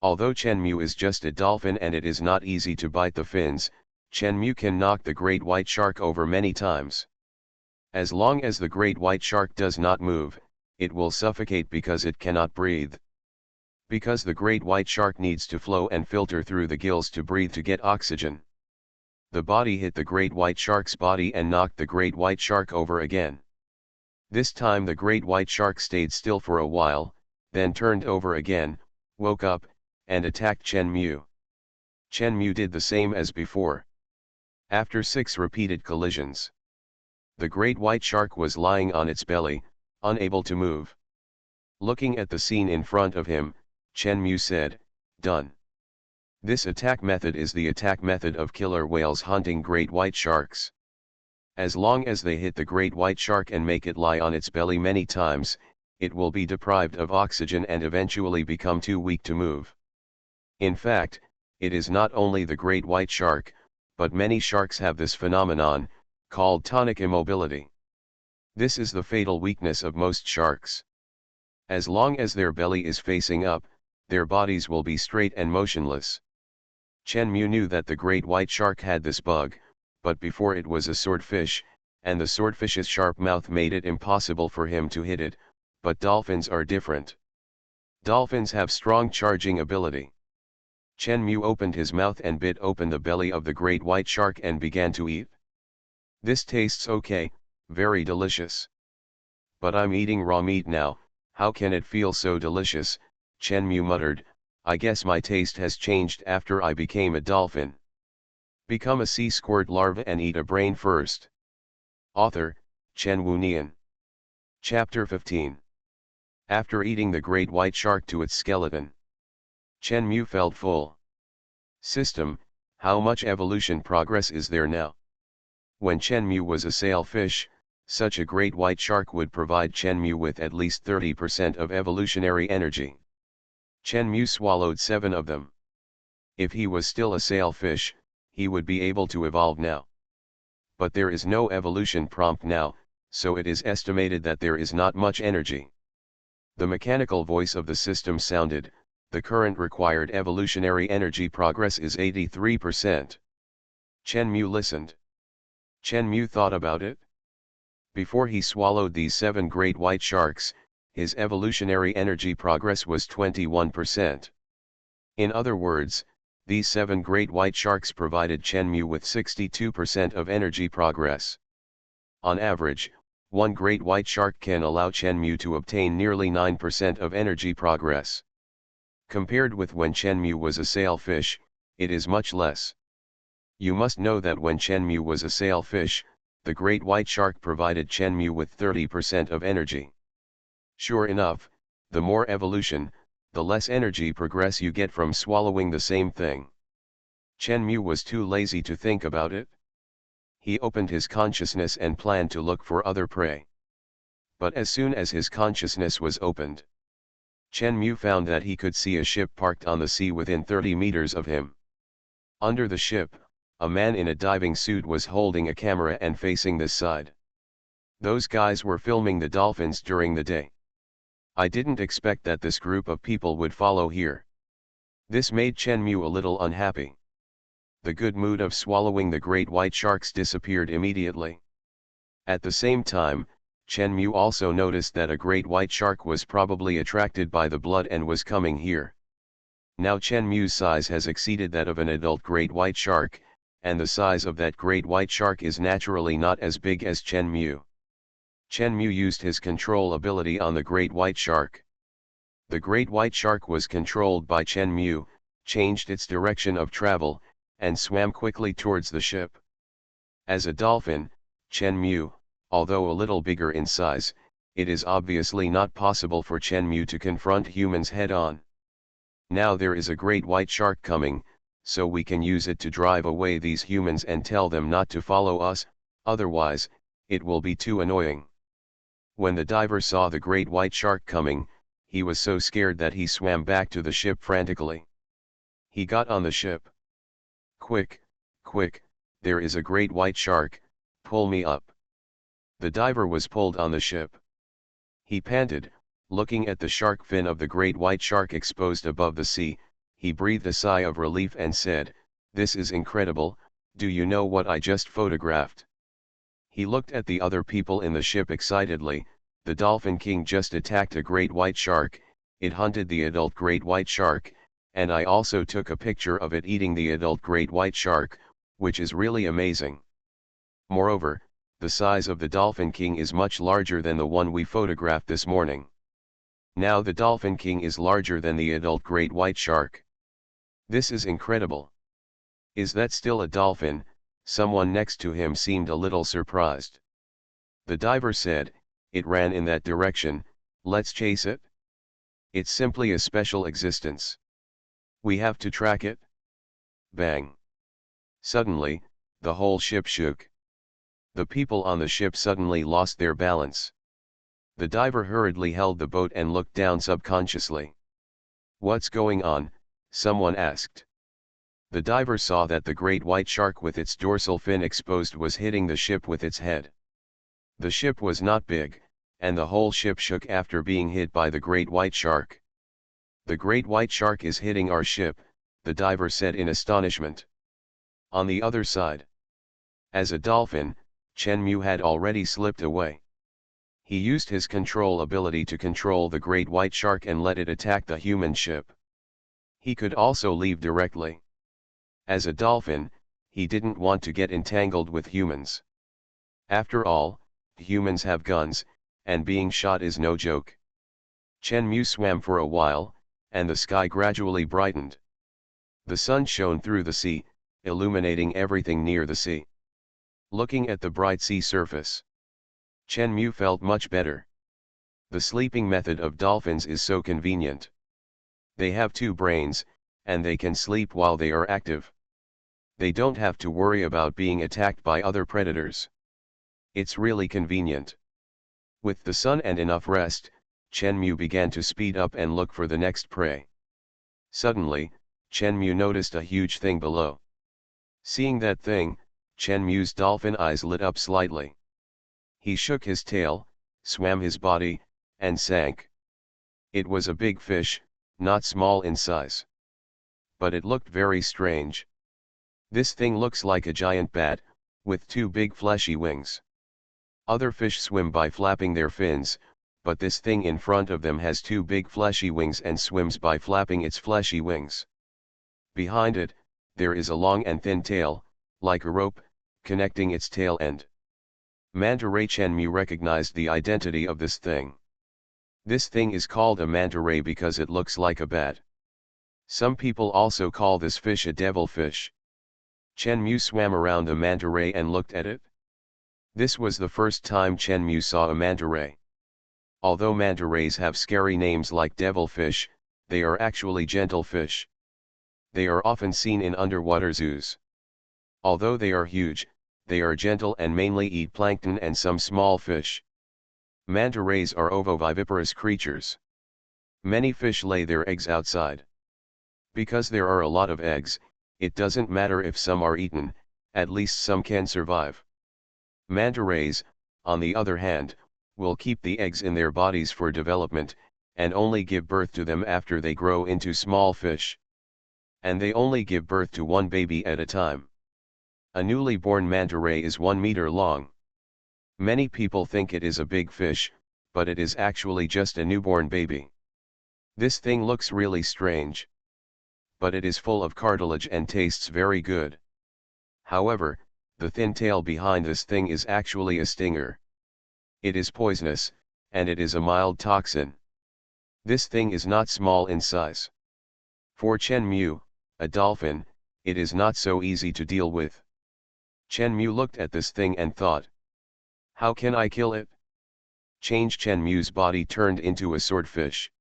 Although Chen Mu is just a dolphin and it is not easy to bite the fins, Chen Mu can knock the great white shark over many times. As long as the great white shark does not move, it will suffocate because it cannot breathe. Because the great white shark needs to flow and filter through the gills to breathe to get oxygen. The body hit the great white shark's body and knocked the great white shark over again. This time the great white shark stayed still for a while, then turned over again, woke up, and attacked Chen Mu. Chen Mu did the same as before. After 6 repeated collisions, the great white shark was lying on its belly, unable to move. Looking at the scene in front of him, Chen Mu said, "Done." This attack method is the attack method of killer whales hunting great white sharks. As long as they hit the great white shark and make it lie on its belly many times, it will be deprived of oxygen and eventually become too weak to move. In fact, it is not only the great white shark, but many sharks have this phenomenon, called tonic immobility. This is the fatal weakness of most sharks. As long as their belly is facing up, their bodies will be straight and motionless. Chen Mu knew that the great white shark had this bug, but before it was a swordfish, and the swordfish's sharp mouth made it impossible for him to hit it, but dolphins are different. Dolphins have strong charging ability. Chen Mu opened his mouth and bit open the belly of the great white shark and began to eat. This tastes okay, very delicious. But I'm eating raw meat now, how can it feel so delicious? Chenmu muttered, I guess my taste has changed after I became a dolphin. Become a sea squirt larva and eat a brain first. Author, Chen Wunian. Chapter 15. After eating the great white shark to its skeleton, Chenmu felt full. System, how much evolution progress is there now? When Chenmu was a sailfish, such a great white shark would provide Chenmu with at least 30% of evolutionary energy. Chenmu swallowed 7 of them. If he was still a sailfish, he would be able to evolve now. But there is no evolution prompt now, so it is estimated that there is not much energy. The mechanical voice of the system sounded, the current required evolutionary energy progress is 83%. Chenmu listened. Chenmu thought about it. Before he swallowed these 7 great white sharks, his evolutionary energy progress was 21%. In other words, these 7 great white sharks provided Chenmu with 62% of energy progress. On average, one great white shark can allow Chenmu to obtain nearly 9% of energy progress. Compared with when Chenmu was a sailfish, it is much less. You must know that when Chenmu was a sailfish, the great white shark provided Chenmu with 30% of energy. Sure enough, the more evolution, the less energy progress you get from swallowing the same thing. Chenmu was too lazy to think about it. He opened his consciousness and planned to look for other prey. But as soon as his consciousness was opened, Chenmu found that he could see a ship parked on the sea within 30 meters of him. Under the ship, a man in a diving suit was holding a camera and facing this side. Those guys were filming the dolphins during the day. I didn't expect that this group of people would follow here. This made Chenmu a little unhappy. The good mood of swallowing the great white sharks disappeared immediately. At the same time, Chenmu also noticed that a great white shark was probably attracted by the blood and was coming here. Now Chenmu's size has exceeded that of an adult great white shark, and the size of that great white shark is naturally not as big as Chenmu. Chenmu used his control ability on the great white shark. The great white shark was controlled by Chenmu, changed its direction of travel, and swam quickly towards the ship. As a dolphin, Chenmu, although a little bigger in size, it is obviously not possible for Chenmu to confront humans head-on. Now there is a great white shark coming, so we can use it to drive away these humans and tell them not to follow us, otherwise, it will be too annoying. When the diver saw the great white shark coming, he was so scared that he swam back to the ship frantically. He got on the ship. Quick, quick, there is a great white shark, pull me up. The diver was pulled on the ship. He panted, looking at the shark fin of the great white shark exposed above the sea. He breathed a sigh of relief and said, "This is incredible, do you know what I just photographed?" He looked at the other people in the ship excitedly. The Dolphin King just attacked a great white shark, it hunted the adult great white shark, and I also took a picture of it eating the adult great white shark, which is really amazing. Moreover, the size of the Dolphin King is much larger than the one we photographed this morning. Now the Dolphin King is larger than the adult great white shark. This is incredible. Is that still a dolphin? Someone next to him seemed a little surprised. The diver said, "It ran in that direction, let's chase it. It's simply a special existence. We have to track it." Bang! Suddenly, the whole ship shook. The people on the ship suddenly lost their balance. The diver hurriedly held the boat and looked down subconsciously. "What's going on?" someone asked. The diver saw that the great white shark with its dorsal fin exposed was hitting the ship with its head. The ship was not big, and the whole ship shook after being hit by the great white shark. "The great white shark is hitting our ship," the diver said in astonishment. On the other side, as a dolphin, Chenmu had already slipped away. He used his control ability to control the great white shark and let it attack the human ship. He could also leave directly. As a dolphin, he didn't want to get entangled with humans. After all, humans have guns, and being shot is no joke. Chen Mu swam for a while, and the sky gradually brightened. The sun shone through the sea, illuminating everything near the sea. Looking at the bright sea surface, Chen Mu felt much better. The sleeping method of dolphins is so convenient. They have two brains, and they can sleep while they are active. They don't have to worry about being attacked by other predators. It's really convenient. With the sun and enough rest, Chen Mu began to speed up and look for the next prey. Suddenly, Chen Mu noticed a huge thing below. Seeing that thing, Chen Mu's dolphin eyes lit up slightly. He shook his tail, swam his body, and sank. It was a big fish, not small in size. But it looked very strange. This thing looks like a giant bat, with two big fleshy wings. Other fish swim by flapping their fins, but this thing in front of them has two big fleshy wings and swims by flapping its fleshy wings. Behind it, there is a long and thin tail, like a rope, connecting its tail end. Manta ray. Chen Mu recognized the identity of this thing. This thing is called a manta ray because it looks like a bat. Some people also call this fish a devilfish. Chen Mu swam around the manta ray and looked at it. This was the first time Chen Mu saw a manta ray. Although manta rays have scary names like devilfish, they are actually gentle fish. They are often seen in underwater zoos. Although they are huge, they are gentle and mainly eat plankton and some small fish. Manta rays are ovoviviparous creatures. Many fish lay their eggs outside. Because there are a lot of eggs, it doesn't matter if some are eaten, at least some can survive. Manta rays, on the other hand, will keep the eggs in their bodies for development, and only give birth to them after they grow into small fish. And they only give birth to one baby at a time. A newly born manta ray is 1 meter long. Many people think it is a big fish, but it is actually just a newborn baby. This thing looks really strange. But it is full of cartilage and tastes very good. However, the thin tail behind this thing is actually a stinger. It is poisonous, and it is a mild toxin. This thing is not small in size. For Chen Mu, a dolphin, it is not so easy to deal with. Chen Mu looked at this thing and thought, how can I kill it? Chen Mu's body turned into a swordfish.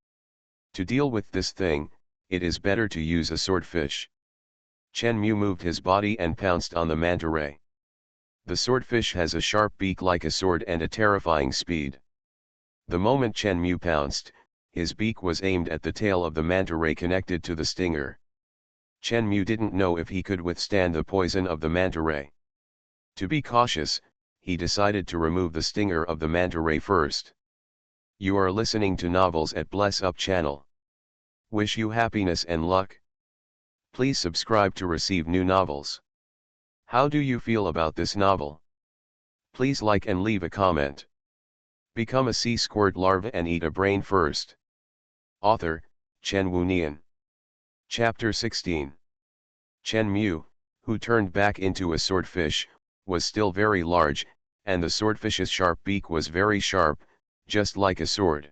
To deal with this thing, it is better to use a swordfish. Chen Mu moved his body and pounced on the manta ray. The swordfish has a sharp beak like a sword and a terrifying speed. The moment Chen Mu pounced, his beak was aimed at the tail of the manta ray connected to the stinger. Chen Mu didn't know if he could withstand the poison of the manta ray. To be cautious, he decided to remove the stinger of the manta ray first. You are listening to Novels at Bless Up channel. Wish you happiness and luck. Please subscribe to receive new novels. How do you feel about this novel? Please like and leave a comment. Become a sea squirt larva and eat a brain first. Author, Chen Wunian. Chapter 16. Chen Mu, who turned back into a swordfish, was still very large, and the swordfish's sharp beak was very sharp, just like a sword.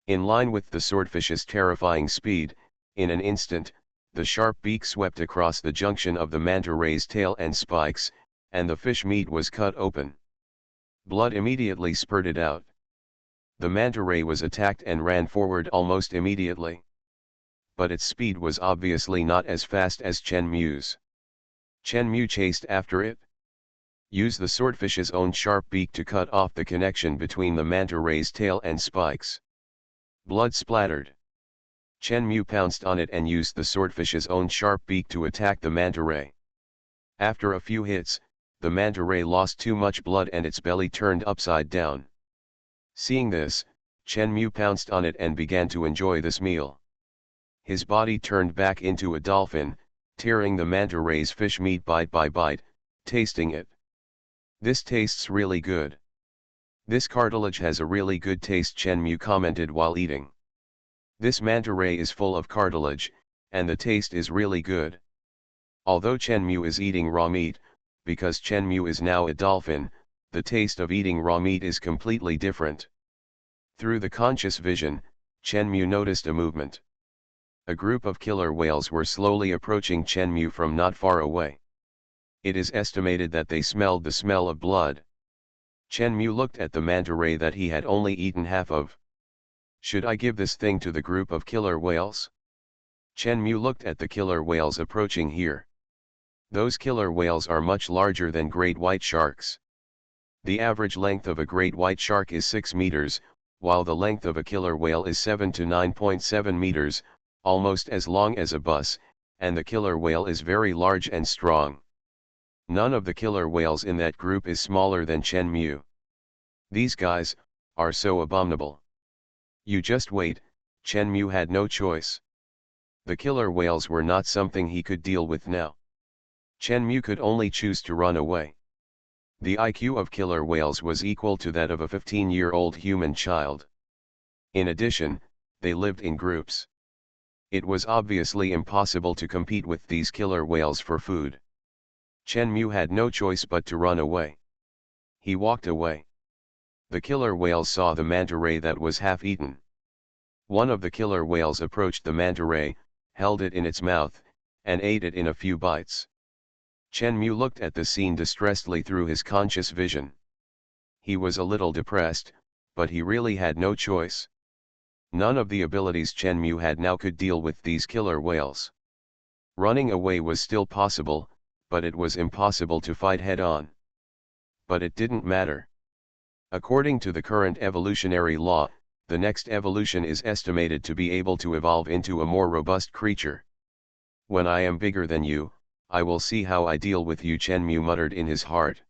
In line with the swordfish's terrifying speed, in an instant, the sharp beak swept across the junction of the manta ray's tail and spikes, and the fish meat was cut open. Blood immediately spurted out. The manta ray was attacked and ran forward almost immediately. But its speed was obviously not as fast as Chen Mu's. Chen Mu chased after it. Use the swordfish's own sharp beak to cut off the connection between the manta ray's tail and spikes. Blood splattered. Chen Mu pounced on it and used the swordfish's own sharp beak to attack the manta ray. After a few hits, the manta ray lost too much blood and its belly turned upside down. Seeing this, Chen Mu pounced on it and began to enjoy this meal. His body turned back into a dolphin, tearing the manta ray's fish meat bite by bite, tasting it. This tastes really good. This cartilage has a really good taste, Chen Mu commented while eating. This manta ray is full of cartilage, and the taste is really good. Although Chen Mu is eating raw meat, because Chen Mu is now a dolphin, the taste of eating raw meat is completely different. Through the conscious vision, Chenmu noticed a movement. A group of killer whales were slowly approaching Chenmu from not far away. It is estimated that they smelled the smell of blood. Chenmu looked at the manta ray that he had only eaten half of. Should I give this thing to the group of killer whales? Chenmu looked at the killer whales approaching here. Those killer whales are much larger than great white sharks. The average length of a great white shark is 6 meters, while the length of a killer whale is 7 to 9.7 meters, almost as long as a bus, and the killer whale is very large and strong. None of the killer whales in that group is smaller than Chenmu. These guys are so abominable. You just wait, Chenmu had no choice. The killer whales were not something he could deal with now. Chenmu could only choose to run away. The IQ of killer whales was equal to that of a 15-year-old human child. In addition, they lived in groups. It was obviously impossible to compete with these killer whales for food. Chenmu had no choice but to run away. He walked away. The killer whales saw the manta ray that was half eaten. One of the killer whales approached the manta ray, held it in its mouth, and ate it in a few bites. Chenmu looked at the scene distressedly through his conscious vision. He was a little depressed, but he really had no choice. None of the abilities Chenmu had now could deal with these killer whales. Running away was still possible, but it was impossible to fight head-on. But it didn't matter. According to the current evolutionary law, the next evolution is estimated to be able to evolve into a more robust creature. When I am bigger than you, I will see how I deal with you, Chenmu muttered in his heart.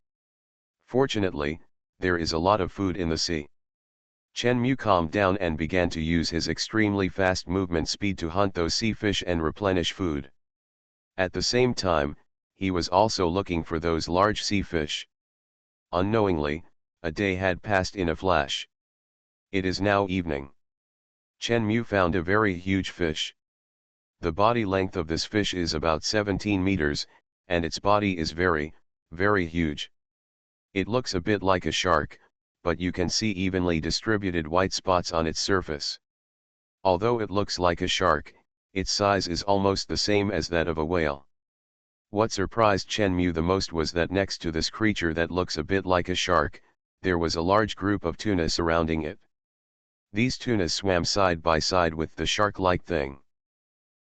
Fortunately, there is a lot of food in the sea. Chenmu calmed down and began to use his extremely fast movement speed to hunt those sea fish and replenish food. At the same time, he was also looking for those large sea fish. Unknowingly, a day had passed in a flash. It is now evening. Chenmu found a very huge fish. The body length of this fish is about 17 meters, and its body is very, very huge. It looks a bit like a shark, but you can see evenly distributed white spots on its surface. Although it looks like a shark, its size is almost the same as that of a whale. What surprised Chenmu the most was that next to this creature that looks a bit like a shark, there was a large group of tuna surrounding it. These tunas swam side by side with the shark-like thing.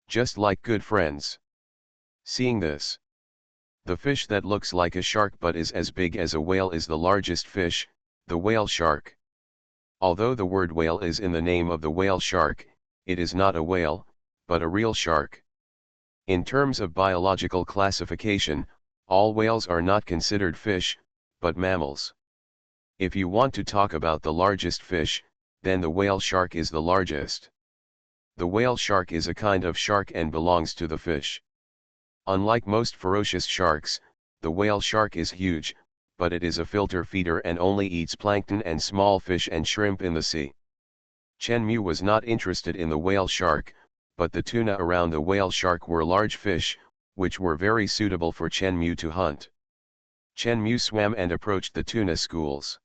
Just like good friends. Seeing this, the fish that looks like a shark but is as big as a whale is the largest fish, the whale shark. Although the word whale is in the name of the whale shark, it is not a whale, but a real shark. In terms of biological classification, all whales are not considered fish, but mammals. If you want to talk about the largest fish, then the whale shark is the largest. The whale shark is a kind of shark and belongs to the fish. Unlike most ferocious sharks, the whale shark is huge, but it is a filter feeder and only eats plankton and small fish and shrimp in the sea. Chenmu was not interested in the whale shark, but the tuna around the whale shark were large fish, which were very suitable for Chenmu to hunt. Chenmu swam and approached the tuna schools.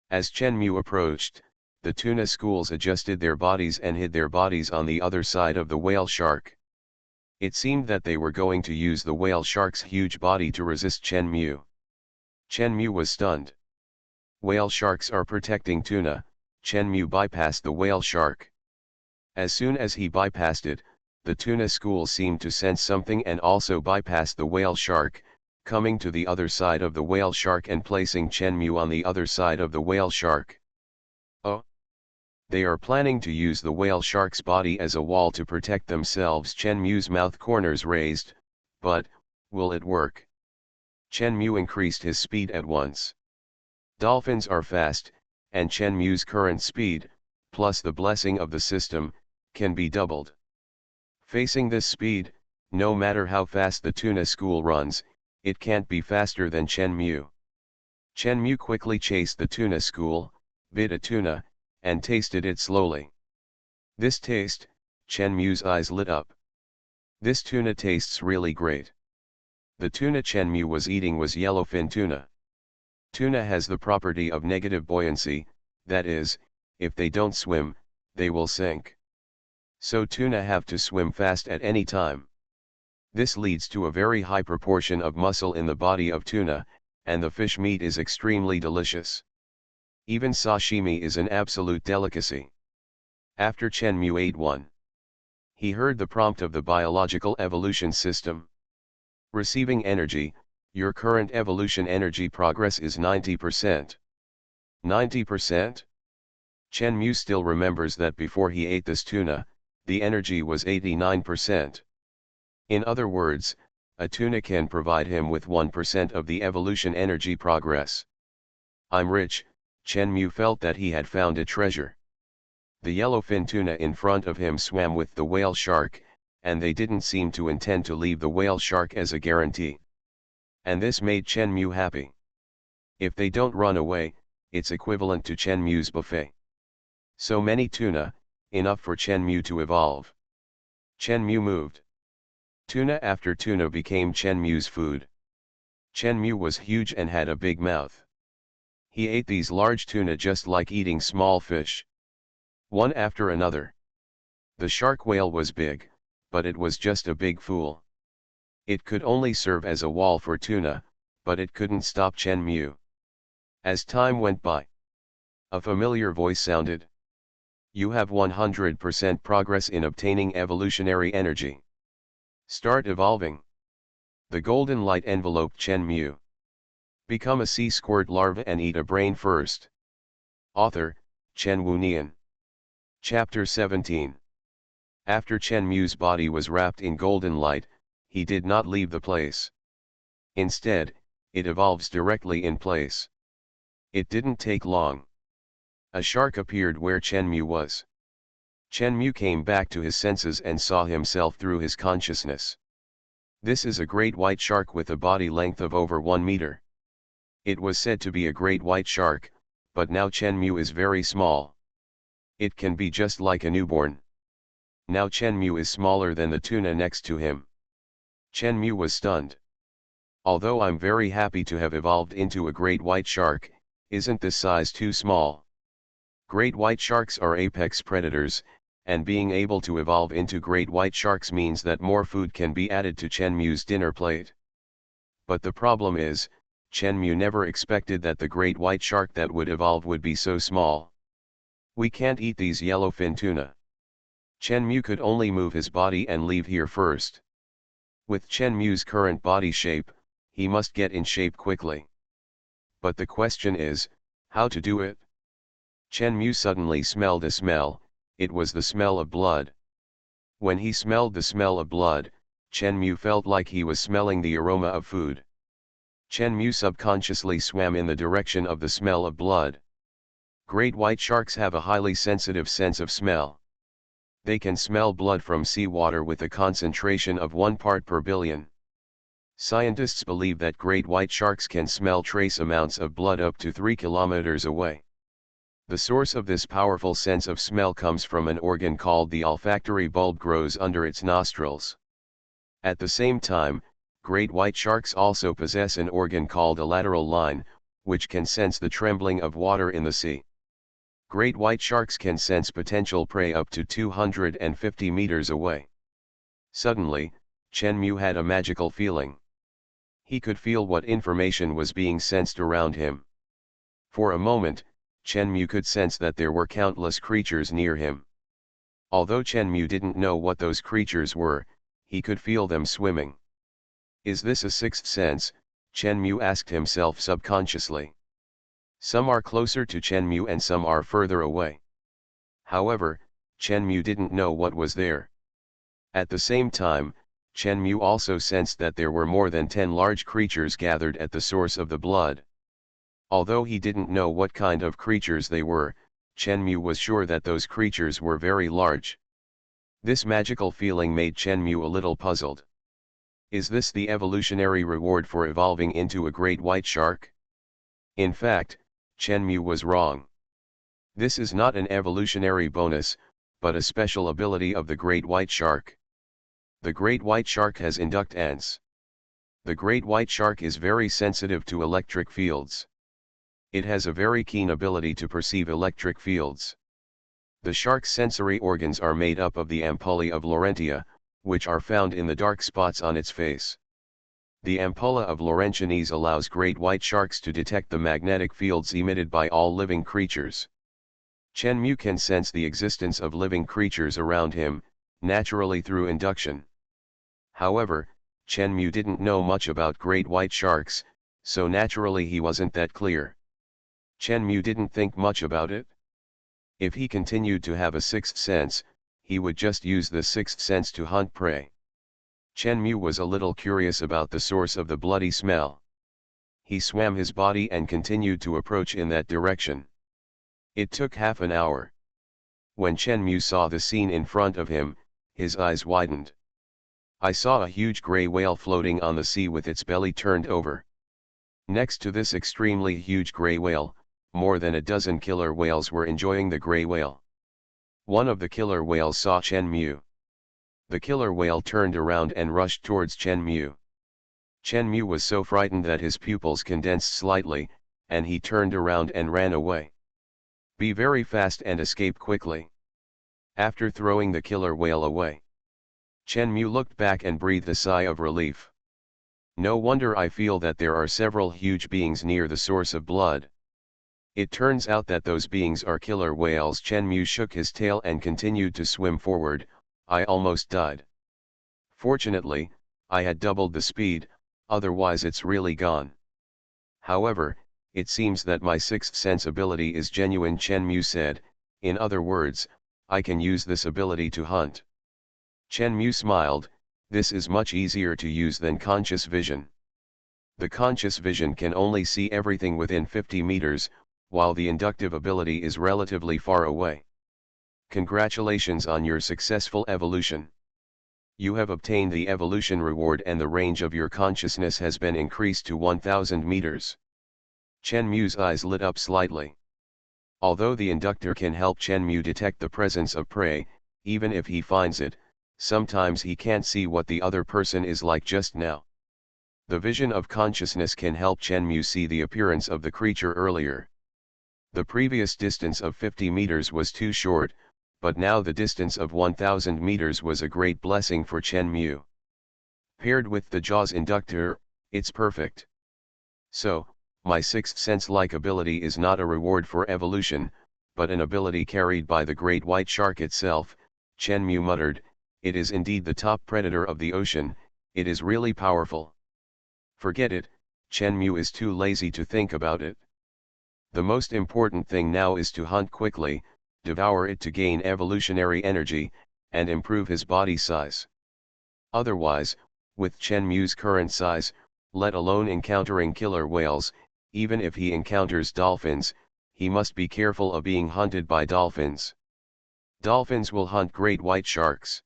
As Chenmu approached, the tuna schools adjusted their bodies and hid their bodies on the other side of the whale shark. It seemed that they were going to use the whale shark's huge body to resist Chenmu. Chenmu was stunned. Whale sharks are protecting tuna. Chenmu bypassed the whale shark. As soon as he bypassed it, the tuna school seemed to sense something and also bypassed the whale shark, coming to the other side of the whale shark and placing Chenmu on the other side of the whale shark. Oh! They are planning to use the whale shark's body as a wall to protect themselves. Chenmu's mouth corners raised, but, will it work? Chenmu increased his speed at once. Dolphins are fast, and Chenmu's current speed, plus the blessing of the system, can be doubled. Facing this speed, no matter how fast the tuna school runs, it can't be faster than Chenmu. Chenmu quickly chased the tuna school, bit a tuna, and tasted it slowly. This taste, Chenmu's eyes lit up. This tuna tastes really great. The tuna Chenmu was eating was yellowfin tuna. Tuna has the property of negative buoyancy, that is, if they don't swim, they will sink. So tuna have to swim fast at any time. This leads to a very high proportion of muscle in the body of tuna, and the fish meat is extremely delicious. Even sashimi is an absolute delicacy. After Chenmu ate one, he heard the prompt of the biological evolution system. Receiving energy, your current evolution energy progress is 90%. 90%? Chenmu still remembers that before he ate this tuna, the energy was 89%. In other words, a tuna can provide him with 1% of the evolution energy progress. I'm rich, Chenmu felt that he had found a treasure. The yellowfin tuna in front of him swam with the whale shark, and they didn't seem to intend to leave the whale shark as a guarantee. And this made Chenmu happy. If they don't run away, it's equivalent to Chenmu's buffet. So many tuna, enough for Chenmu to evolve. Chenmu moved. Tuna after tuna became Chenmu's food. Chenmu was huge and had a big mouth. He ate these large tuna just like eating small fish. One after another. The shark whale was big, but it was just a big fool. It could only serve as a wall for tuna, but it couldn't stop Chenmu. As time went by, a familiar voice sounded. You have 100% progress in obtaining evolutionary energy. Start evolving. The golden light enveloped Chenmu. Become a sea squirt larva and eat a brain first. Author, Chen Wunian. Chapter 17. After Chenmu's body was wrapped in golden light, he did not leave the place. Instead, it evolves directly in place. It didn't take long. A shark appeared where Chenmu was. Chenmu came back to his senses and saw himself through his consciousness. This is a great white shark with a body length of over 1 meter. It was said to be a great white shark, but now Chenmu is very small. It can be just like a newborn. Now Chenmu is smaller than the tuna next to him. Chenmu was stunned. Although I'm very happy to have evolved into a great white shark, isn't this size too small? Great white sharks are apex predators, and being able to evolve into great white sharks means that more food can be added to Chenmu's dinner plate. But the problem is, Chenmu never expected that the great white shark that would evolve would be so small. We can't eat these yellowfin tuna. Chenmu could only move his body and leave here first. With Chenmu's current body shape, he must get in shape quickly. But the question is, how to do it? Chenmu suddenly smelled a smell. It was the smell of blood. When he smelled the smell of blood, Chenmu felt like he was smelling the aroma of food. Chenmu subconsciously swam in the direction of the smell of blood. Great white sharks have a highly sensitive sense of smell. They can smell blood from seawater with a concentration of 1 part per billion. Scientists believe that great white sharks can smell trace amounts of blood up to 3 kilometers away. The source of this powerful sense of smell comes from an organ called the olfactory bulb grows under its nostrils. At the same time, great white sharks also possess an organ called a lateral line, which can sense the trembling of water in the sea. Great white sharks can sense potential prey up to 250 meters away. Suddenly, Chenmu had a magical feeling. He could feel what information was being sensed around him. For a moment, Chenmu could sense that there were countless creatures near him. Although Chenmu didn't know what those creatures were, he could feel them swimming. Is this a sixth sense? Chenmu asked himself subconsciously. Some are closer to Chenmu and some are further away. However, Chenmu didn't know what was there. At the same time, Chenmu also sensed that there were more than 10 large creatures gathered at the source of the blood. Although he didn't know what kind of creatures they were, Chenmu was sure that those creatures were very large. This magical feeling made Chenmu a little puzzled. Is this the evolutionary reward for evolving into a great white shark? In fact, Chenmu was wrong. This is not an evolutionary bonus, but a special ability of the great white shark. The great white shark has inductance. The great white shark is very sensitive to electric fields. It has a very keen ability to perceive electric fields. The shark's sensory organs are made up of the ampullae of Laurentia, which are found in the dark spots on its face. The ampulla of Laurentianese allows great white sharks to detect the magnetic fields emitted by all living creatures. Chen Mu can sense the existence of living creatures around him, naturally through induction. However, Chen Mu didn't know much about great white sharks, so naturally he wasn't that clear. Chen Mu didn't think much about it. If he continued to have a sixth sense, he would just use the sixth sense to hunt prey. Chen Mu was a little curious about the source of the bloody smell. He swam his body and continued to approach in that direction. It took half an hour. When Chen Mu saw the scene in front of him, his eyes widened. I saw a huge gray whale floating on the sea with its belly turned over. Next to this extremely huge gray whale, more than a dozen killer whales were enjoying the gray whale. One of the killer whales saw Chen Mu. The killer whale turned around and rushed towards Chen Mu. Chen Mu was so frightened that his pupils condensed slightly, and he turned around and ran away. Be very fast and escape quickly. After throwing the killer whale away, Chen Mu looked back and breathed a sigh of relief. No wonder I feel that there are several huge beings near the source of blood. It turns out that those beings are killer whales. Chen Mu shook his tail and continued to swim forward. I almost died. Fortunately, I had doubled the speed, otherwise it's really gone. However, it seems that my sixth sense ability is genuine, Chen Mu said. In other words, I can use this ability to hunt. Chen Mu smiled. This is much easier to use than conscious vision. The conscious vision can only see everything within 50 meters, while the inductive ability is relatively far away. Congratulations on your successful evolution. You have obtained the evolution reward and the range of your consciousness has been increased to 1000 meters. Chen Mu's eyes lit up slightly. Although the inductor can help Chen Mu detect the presence of prey, even if he finds it, sometimes he can't see what the other person is like just now. The vision of consciousness can help Chen Mu see the appearance of the creature earlier. The previous distance of 50 meters was too short, but now the distance of 1000 meters was a great blessing for Chen Mu. Paired with the Jaws inductor, it's perfect. So, my sixth sense-like ability is not a reward for evolution, but an ability carried by the great white shark itself, Chen Mu muttered. It is indeed the top predator of the ocean, it is really powerful. Forget it, Chen Mu is too lazy to think about it. The most important thing now is to hunt quickly, devour it to gain evolutionary energy, and improve his body size. Otherwise, with Chen Mu's current size, let alone encountering killer whales, even if he encounters dolphins, he must be careful of being hunted by dolphins. Dolphins will hunt great white sharks.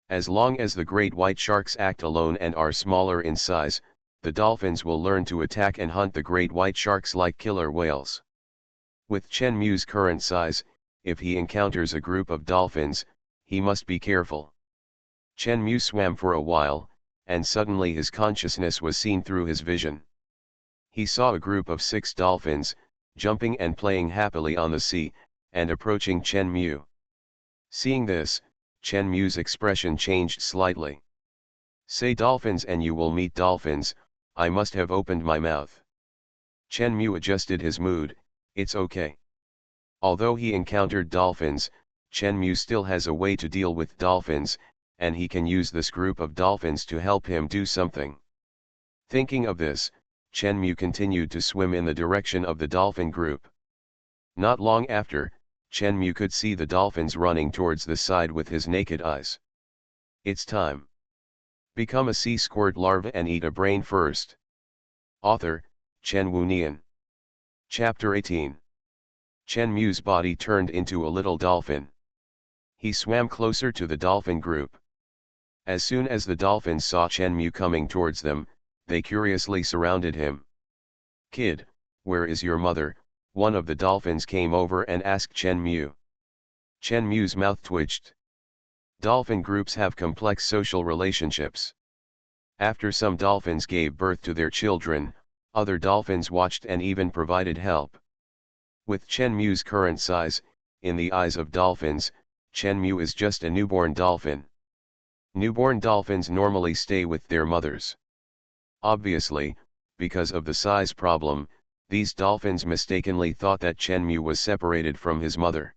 As long as the great white sharks act alone and are smaller in size, the dolphins will learn to attack and hunt the great white sharks like killer whales. With Chen Mu's current size, if he encounters a group of dolphins, he must be careful. Chen Mu swam for a while, and suddenly his consciousness was seen through his vision. He saw a group of 6 dolphins, jumping and playing happily on the sea, and approaching Chen Mu. Seeing this, Chen Mu's expression changed slightly. Say dolphins and you will meet dolphins, I must have opened my mouth. Chen Mu adjusted his mood, it's okay. Although he encountered dolphins, Chen Mu still has a way to deal with dolphins, and he can use this group of dolphins to help him do something. Thinking of this, Chen Mu continued to swim in the direction of the dolphin group. Not long after, Chen Mu could see the dolphins running towards the side with his naked eyes. It's time. Become a sea squirt larva and eat a brain first. Author, Chen Wunian. Chapter 18. Chen Mu's body turned into a little dolphin. He swam closer to the dolphin group. As soon as the dolphins saw Chen Mu coming towards them, they curiously surrounded him. Kid, where is your mother? One of the dolphins came over and asked Chen Mu. Chen Mu's mouth twitched. Dolphin groups have complex social relationships. After some dolphins gave birth to their children, Other dolphins watched and even provided help. With Chen Mu's current size, in the eyes of dolphins, Chen Mu is just a newborn dolphin. Newborn dolphins normally stay with their mothers. Obviously, because of the size problem, these dolphins mistakenly thought that Chen Mu was separated from his mother.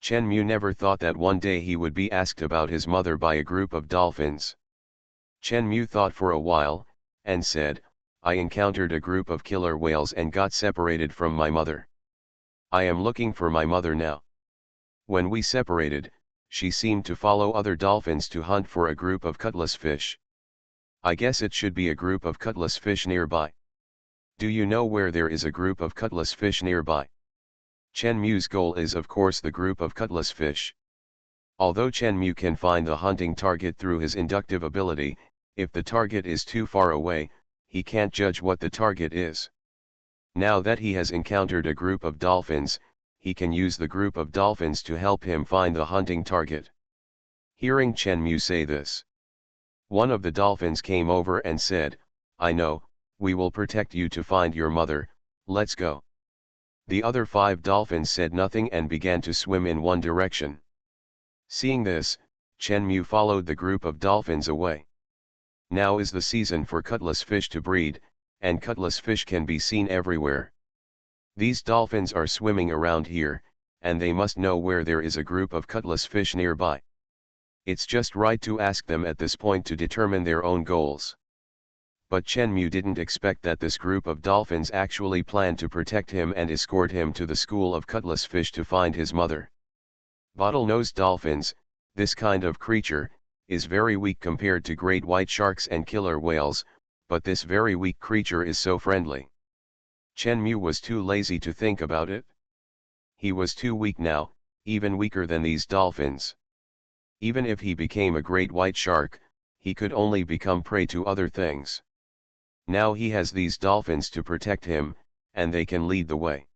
Chen Mu never thought that one day he would be asked about his mother by a group of dolphins. Chen Mu thought for a while, and said, "I encountered a group of killer whales and got separated from my mother. I am looking for my mother now. When we separated, she seemed to follow other dolphins to hunt for a group of cutlass fish. I guess it should be a group of cutlass fish nearby. Do you know where there is a group of cutlass fish nearby?" Chen Mu's goal is of course the group of cutlass fish. Although Chen Mu can find the hunting target through his inductive ability, if the target is too far away, he can't judge what the target is. Now that he has encountered a group of dolphins, he can use the group of dolphins to help him find the hunting target. Hearing Chen Mu say this, one of the dolphins came over and said, "I know, we will protect you to find your mother, let's go." The other 5 dolphins said nothing and began to swim in one direction. Seeing this, Chen Mu followed the group of dolphins away. Now is the season for cutlass fish to breed, and cutlass fish can be seen everywhere. These dolphins are swimming around here, and they must know where there is a group of cutlass fish nearby. It's just right to ask them at this point to determine their own goals. But Chen Mu didn't expect that this group of dolphins actually planned to protect him and escort him to the school of cutlass fish to find his mother. Bottlenose dolphins, this kind of creature, is very weak compared to great white sharks and killer whales, but this very weak creature is so friendly. Chen Mu was too lazy to think about it. He was too weak now, even weaker than these dolphins. Even if he became a great white shark, he could only become prey to other things. Now he has these dolphins to protect him, and they can lead the way.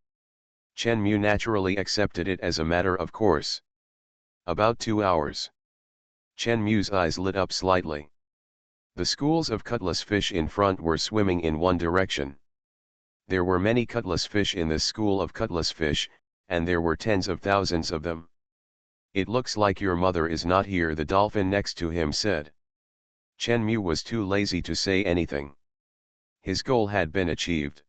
Chen Mu naturally accepted it as a matter of course. About 2 hours. Chen Mu's eyes lit up slightly. The schools of cutlass fish in front were swimming in one direction. There were many cutlass fish in this school of cutlass fish, and there were tens of thousands of them. "It looks like your mother is not here," the dolphin next to him said. Chen Mu was too lazy to say anything. His goal had been achieved.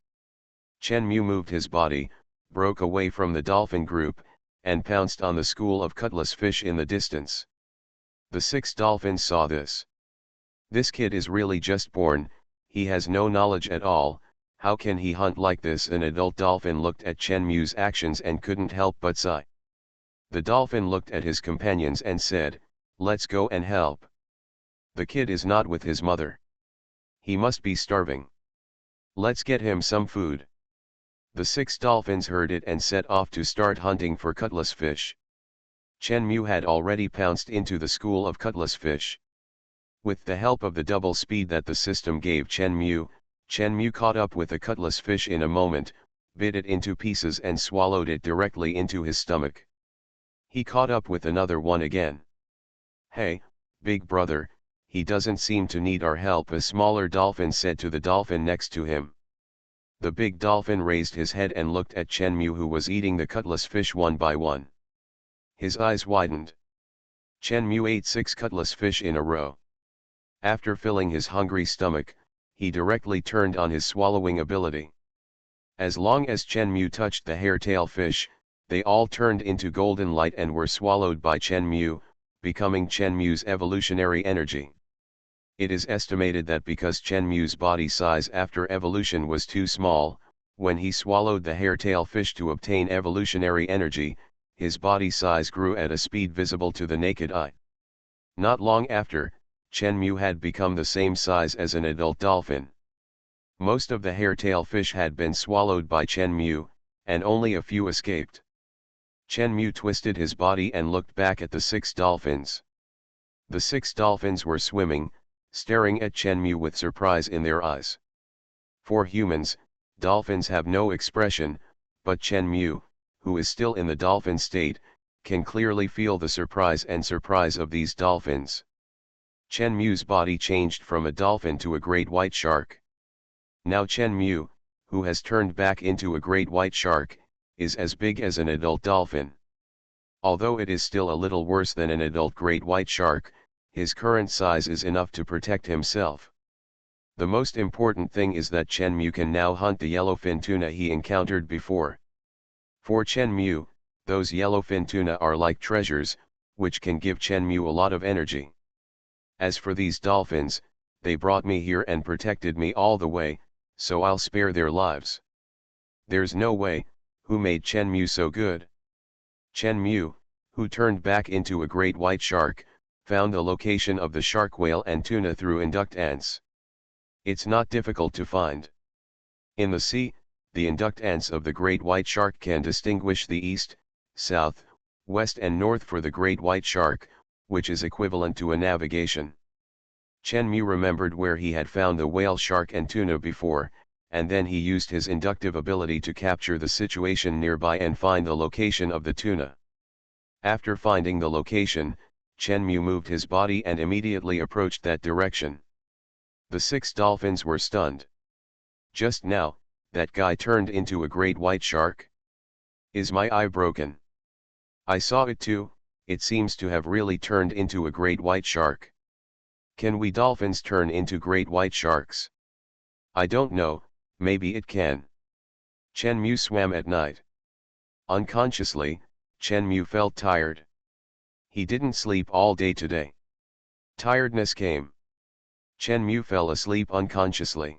Chen Mu moved his body, broke away from the dolphin group, and pounced on the school of cutlass fish in the distance. The 6 dolphins saw this. "This kid is really just born, he has no knowledge at all, how can he hunt like this?" An adult dolphin looked at Chen Mu's actions and couldn't help but sigh. The dolphin looked at his companions and said, "Let's go and help. The kid is not with his mother. He must be starving. Let's get him some food." The 6 dolphins heard it and set off to start hunting for cutlass fish. Chen Mu had already pounced into the school of cutlass fish. With the help of the double speed that the system gave Chen Mu caught up with the cutlass fish in a moment, bit it into pieces and swallowed it directly into his stomach. He caught up with another one again. "Hey, big brother, he doesn't seem to need our help," a smaller dolphin said to the dolphin next to him. The big dolphin raised his head and looked at Chen Mu, who was eating the cutlass fish one by one. His eyes widened. Chen Mu ate 6 cutlass fish in a row. After filling his hungry stomach, he directly turned on his swallowing ability. As long as Chen Mu touched the hairtail fish, they all turned into golden light and were swallowed by Chen Mu, becoming Chen Mu's evolutionary energy. It is estimated that because Chen Mu's body size after evolution was too small, when he swallowed the hairtail fish to obtain evolutionary energy, his body size grew at a speed visible to the naked eye. Not long after, Chen Mu had become the same size as an adult dolphin. Most of the hairtail fish had been swallowed by Chen Mu, and only a few escaped. Chen Mu twisted his body and looked back at the 6 dolphins. The 6 dolphins were swimming, staring at Chen Mu with surprise in their eyes. For humans, dolphins have no expression, but Chen Mu, who is still in the dolphin state, can clearly feel the surprise of these dolphins. Chen Mu's body changed from a dolphin to a great white shark. Now Chen Mu, who has turned back into a great white shark, is as big as an adult dolphin. Although it is still a little worse than an adult great white shark, his current size is enough to protect himself. The most important thing is that Chen Mu can now hunt the yellowfin tuna he encountered before. For Chen Mu, those yellowfin tuna are like treasures, which can give Chen Mu a lot of energy. As for these dolphins, they brought me here and protected me all the way, so I'll spare their lives. There's no way, who made Chen Mu so good? Chen Mu, who turned back into a great white shark, found the location of the shark whale and tuna through induct ants. It's not difficult to find. In the sea, the induct ants of the great white shark can distinguish the east, south, west and north for the great white shark, which is equivalent to a navigation. Chen Mu remembered where he had found the whale, shark and tuna before, and then he used his inductive ability to capture the situation nearby and find the location of the tuna. After finding the location, Chen Mu moved his body and immediately approached that direction. The 6 dolphins were stunned. Just now, that guy turned into a great white shark? Is my eye broken? I saw it too, it seems to have really turned into a great white shark. Can we dolphins turn into great white sharks? I don't know, maybe it can. Chen Mu swam at night. Unconsciously, Chen Mu felt tired. He didn't sleep all day today. Tiredness came. Chen Mu fell asleep unconsciously.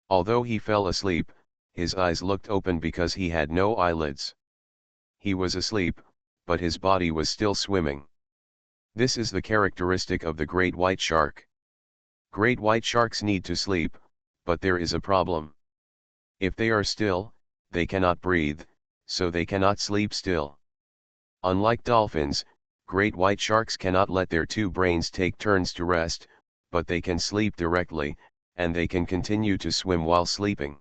Although he fell asleep, his eyes looked open because he had no eyelids. He was asleep, but his body was still swimming. This is the characteristic of the great white shark. Great white sharks need to sleep, but there is a problem. If they are still, they cannot breathe, so they cannot sleep still. Unlike dolphins, great white sharks cannot let their 2 brains take turns to rest, but they can sleep directly, and they can continue to swim while sleeping.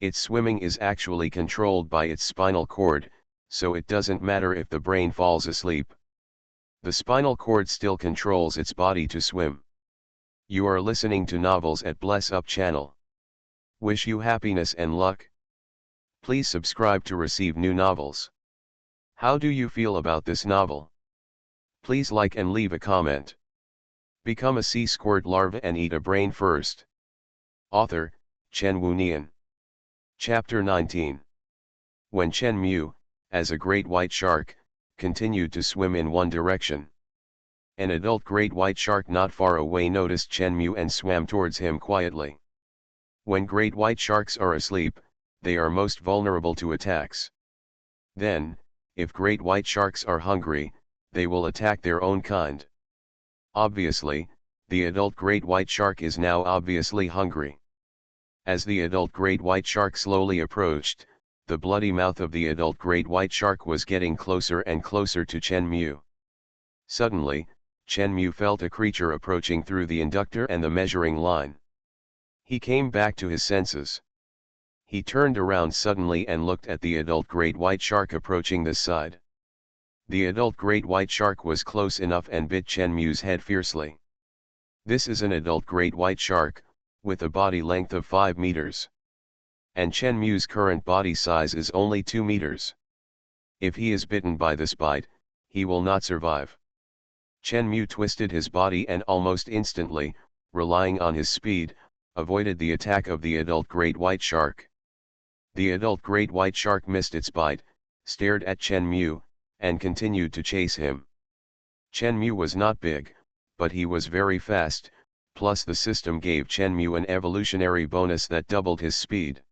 Its swimming is actually controlled by its spinal cord, so it doesn't matter if the brain falls asleep. The spinal cord still controls its body to swim. You are listening to Novels at Bless Up channel. Wish you happiness and luck. Please subscribe to receive new novels. How do you feel about this novel? Please like and leave a comment. Become a sea squirt larva and eat a brain first. Author, Chen Wunian. Chapter 19. When Chen Mu, as a great white shark, continued to swim in one direction. An adult great white shark not far away noticed Chen Mu and swam towards him quietly. When great white sharks are asleep, they are most vulnerable to attacks. Then, if great white sharks are hungry, they will attack their own kind. Obviously, the adult great white shark is now obviously hungry. As the adult great white shark slowly approached, the bloody mouth of the adult great white shark was getting closer and closer to Chen Mu. Suddenly, Chen Mu felt a creature approaching through the inductor and the measuring line. He came back to his senses. He turned around suddenly and looked at the adult great white shark approaching this side. The adult great white shark was close enough and bit Chen Mu's head fiercely. This is an adult great white shark, with a body length of 5 meters. And Chen Mu's current body size is only 2 meters. If he is bitten by this bite, he will not survive. Chen Mu twisted his body and almost instantly, relying on his speed, avoided the attack of the adult great white shark. The adult great white shark missed its bite, stared at Chen Mu, and continued to chase him. Chen Mu was not big, but he was very fast, plus the system gave Chen Mu an evolutionary bonus that doubled his speed.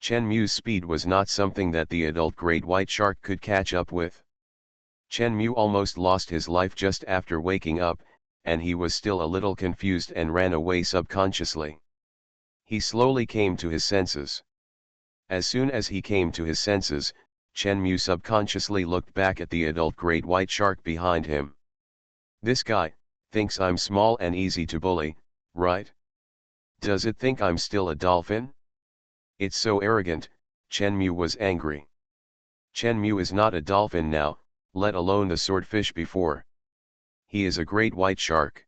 Chen Mu's speed was not something that the adult great white shark could catch up with. Chen Mu almost lost his life just after waking up, and he was still a little confused and ran away subconsciously. He slowly came to his senses. As soon as he came to his senses, Chen Mu subconsciously looked back at the adult great white shark behind him. This guy thinks I'm small and easy to bully, right? Does it think I'm still a dolphin? It's so arrogant. Chen Mu was angry. Chen Mu is not a dolphin now, let alone the swordfish before. He is a great white shark.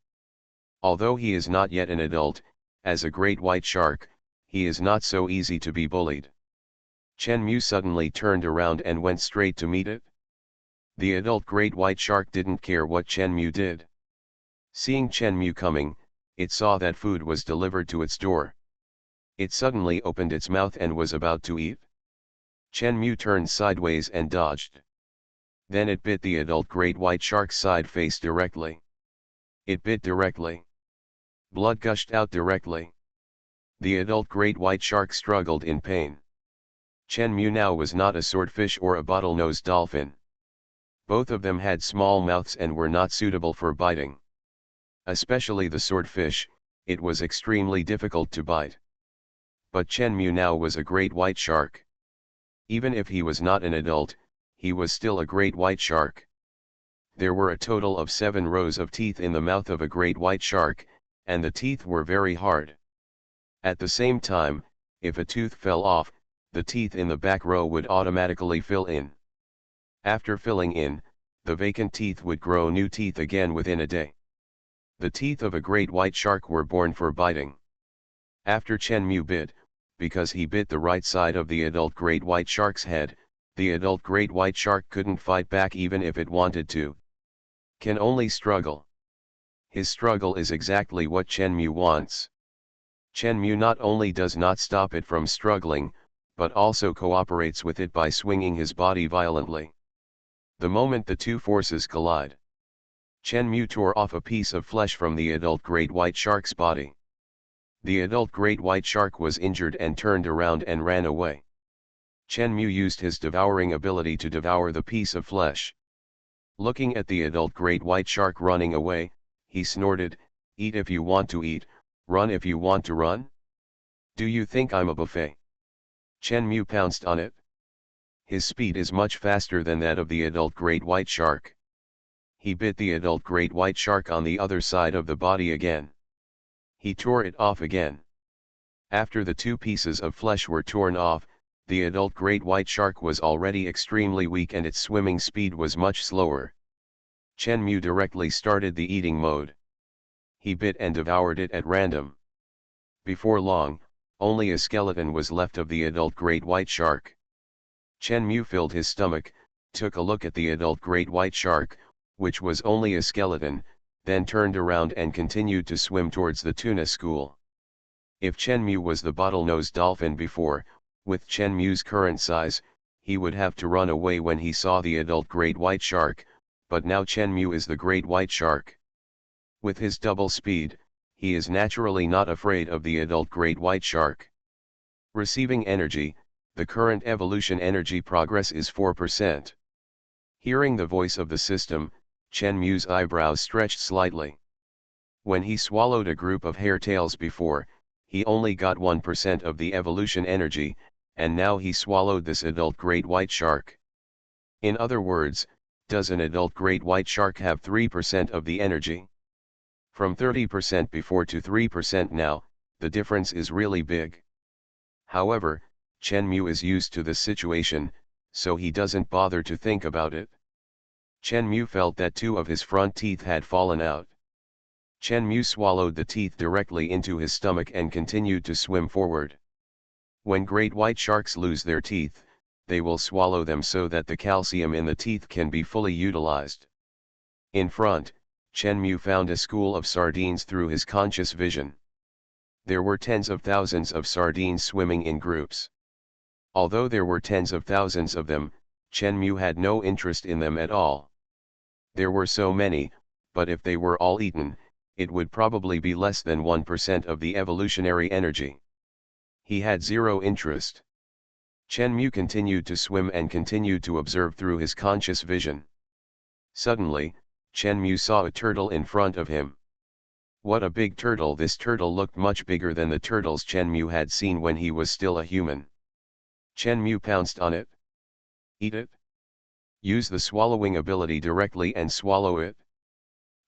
Although he is not yet an adult, as a great white shark, he is not so easy to be bullied. Chen Mu suddenly turned around and went straight to meet it. The adult great white shark didn't care what Chen Mu did. Seeing Chen Mu coming, it saw that food was delivered to its door. It suddenly opened its mouth and was about to eat. Chen Mu turned sideways and dodged. Then it bit the adult great white shark's side face directly. It bit directly. Blood gushed out directly. The adult great white shark struggled in pain. Chen Mu now was not a swordfish or a bottlenose dolphin. Both of them had small mouths and were not suitable for biting. Especially the swordfish, it was extremely difficult to bite. But Chen Mu now was a great white shark. Even if he was not an adult, he was still a great white shark. There were a total of 7 rows of teeth in the mouth of a great white shark, and the teeth were very hard. At the same time, if a tooth fell off, the teeth in the back row would automatically fill in. After filling in, the vacant teeth would grow new teeth again within a day. The teeth of a great white shark were born for biting. After Chen Mu bit, because he bit the right side of the adult great white shark's head, the adult great white shark couldn't fight back even if it wanted to. Can only struggle. His struggle is exactly what Chen Mu wants. Chen Mu not only does not stop it from struggling, but also cooperates with it by swinging his body violently. The moment the two forces collide, Chen Mu tore off a piece of flesh from the adult great white shark's body. The adult great white shark was injured and turned around and ran away. Chen Mu used his devouring ability to devour the piece of flesh. Looking at the adult great white shark running away, he snorted, "Eat if you want to eat, run if you want to run? Do you think I'm a buffet?" Chen Mu pounced on it. His speed is much faster than that of the adult great white shark. He bit the adult great white shark on the other side of the body again. He tore it off again. After the 2 pieces of flesh were torn off, the adult great white shark was already extremely weak and its swimming speed was much slower. Chen Mu directly started the eating mode. He bit and devoured it at random. Before long, only a skeleton was left of the adult great white shark. Chen Mu filled his stomach, took a look at the adult great white shark, which was only a skeleton, then turned around and continued to swim towards the tuna school. If Chen Mu was the bottlenose dolphin before, with Chen Mu's current size, he would have to run away when he saw the adult great white shark, but now Chen Mu is the great white shark. With his double speed, he is naturally not afraid of the adult great white shark. Receiving energy, the current evolution energy progress is 4%. Hearing the voice of the system, Chen Mu's eyebrows stretched slightly. When he swallowed a group of hairtails before, he only got 1% of the evolution energy, and now he swallowed this adult great white shark. In other words, does an adult great white shark have 3% of the energy? From 30% before to 3% now, the difference is really big. However, Chen Mu is used to this situation, so he doesn't bother to think about it. Chen Mu felt that 2 of his front teeth had fallen out. Chen Mu swallowed the teeth directly into his stomach and continued to swim forward. When great white sharks lose their teeth, they will swallow them so that the calcium in the teeth can be fully utilized. In front, Chen Mu found a school of sardines through his conscious vision. There were tens of thousands of sardines swimming in groups. Although there were tens of thousands of them, Chen Mu had no interest in them at all. There were so many, but if they were all eaten, it would probably be less than 1% of the evolutionary energy. He had zero interest. Chen Mu continued to swim and continued to observe through his conscious vision. Suddenly, Chen Mu saw a turtle in front of him. What a big turtle! This turtle looked much bigger than the turtles Chen Mu had seen when he was still a human. Chen Mu pounced on it. Eat it? Use the swallowing ability directly and swallow it.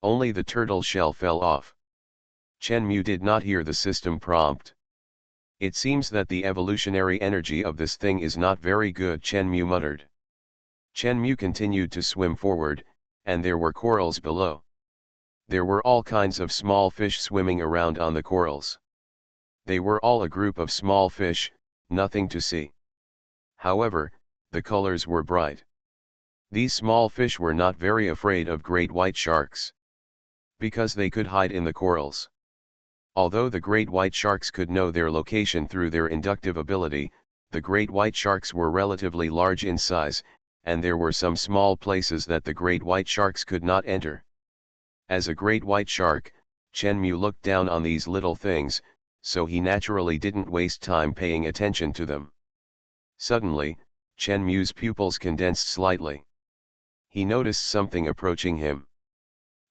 Only the turtle shell fell off. Chen Mu did not hear the system prompt. It seems that the evolutionary energy of this thing is not very good, Chen Mu muttered. Chen Mu continued to swim forward, and there were corals below. There were all kinds of small fish swimming around on the corals. They were all a group of small fish, nothing to see. However, the colors were bright. These small fish were not very afraid of great white sharks, because they could hide in the corals. Although the great white sharks could know their location through their inductive ability, the great white sharks were relatively large in size, and there were some small places that the great white sharks could not enter. As a great white shark, Chen-Mu looked down on these little things, so he naturally didn't waste time paying attention to them. Suddenly, Chen-Mu's pupils condensed slightly. He noticed something approaching him.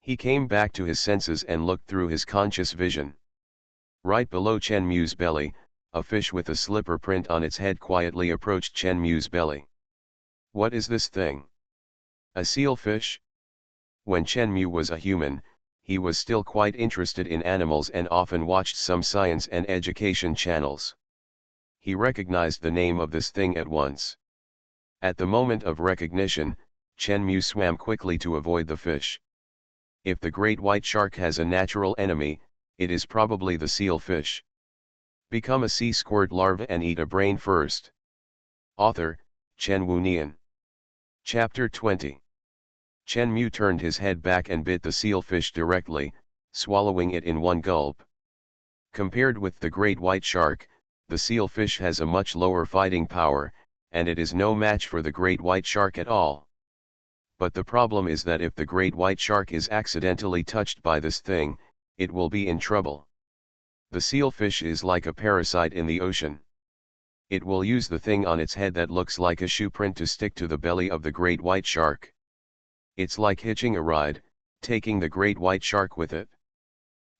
He came back to his senses and looked through his conscious vision. Right below Chen-Mu's belly, a fish with a slipper print on its head quietly approached Chen-Mu's belly. What is this thing? A sealfish? When Chen-Mu was a human, he was still quite interested in animals and often watched some science and education channels. He recognized the name of this thing at once. At the moment of recognition, Chen-Mu swam quickly to avoid the fish. If the great white shark has a natural enemy, it is probably the sealfish. Become a sea squirt larva and eat a brain first. Author, Chen Wunian. Chapter 20. Chen-Mu turned his head back and bit the sealfish directly, swallowing it in one gulp. Compared with the great white shark, the sealfish has a much lower fighting power, and it is no match for the great white shark at all. But the problem is that if the great white shark is accidentally touched by this thing, it will be in trouble. The sealfish is like a parasite in the ocean. It will use the thing on its head that looks like a shoe print to stick to the belly of the great white shark. It's like hitching a ride, taking the great white shark with it.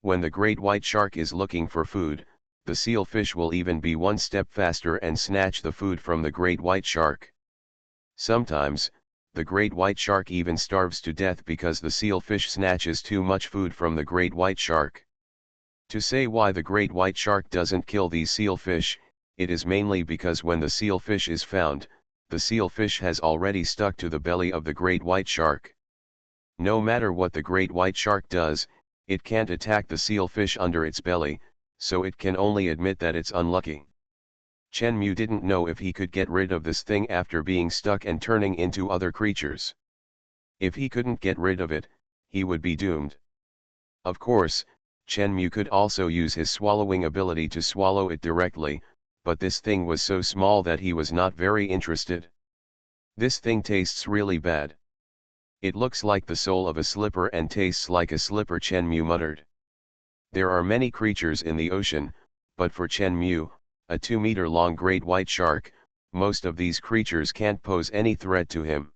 When the great white shark is looking for food, the sealfish will even be one step faster and snatch the food from the great white shark. Sometimes, the great white shark even starves to death because the sealfish snatches too much food from the great white shark. To say why the great white shark doesn't kill these sealfish, it is mainly because when the sealfish is found, the sealfish has already stuck to the belly of the great white shark. No matter what the great white shark does, it can't attack the sealfish under its belly, so it can only admit that it's unlucky. Chen-Mu didn't know if he could get rid of this thing after being stuck and turning into other creatures. If he couldn't get rid of it, he would be doomed. Of course, Chen-Mu could also use his swallowing ability to swallow it directly, but this thing was so small that he was not very interested. This thing tastes really bad. It looks like the sole of a slipper and tastes like a slipper, Chen-Mu muttered. There are many creatures in the ocean, but for Chen-Mu, a 2-meter-long great white shark, most of these creatures can't pose any threat to him.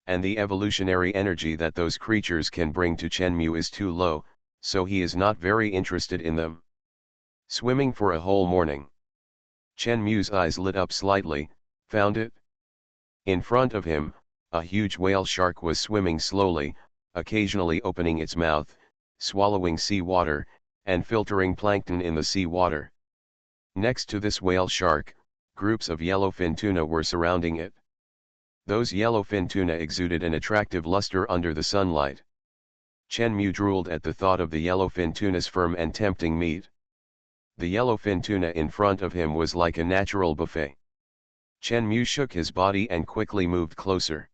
And the evolutionary energy that those creatures can bring to Chen-Mu is too low, so he is not very interested in them. Swimming for a whole morning. Chen-Mu's eyes lit up slightly. Found it? In front of him, a huge whale shark was swimming slowly, occasionally opening its mouth, swallowing seawater, and filtering plankton in the seawater. Next to this whale shark, groups of yellowfin tuna were surrounding it. Those yellowfin tuna exuded an attractive luster under the sunlight. Chen-Mu drooled at the thought of the yellowfin tuna's firm and tempting meat. The yellowfin tuna in front of him was like a natural buffet. Chen-Mu shook his body and quickly moved closer.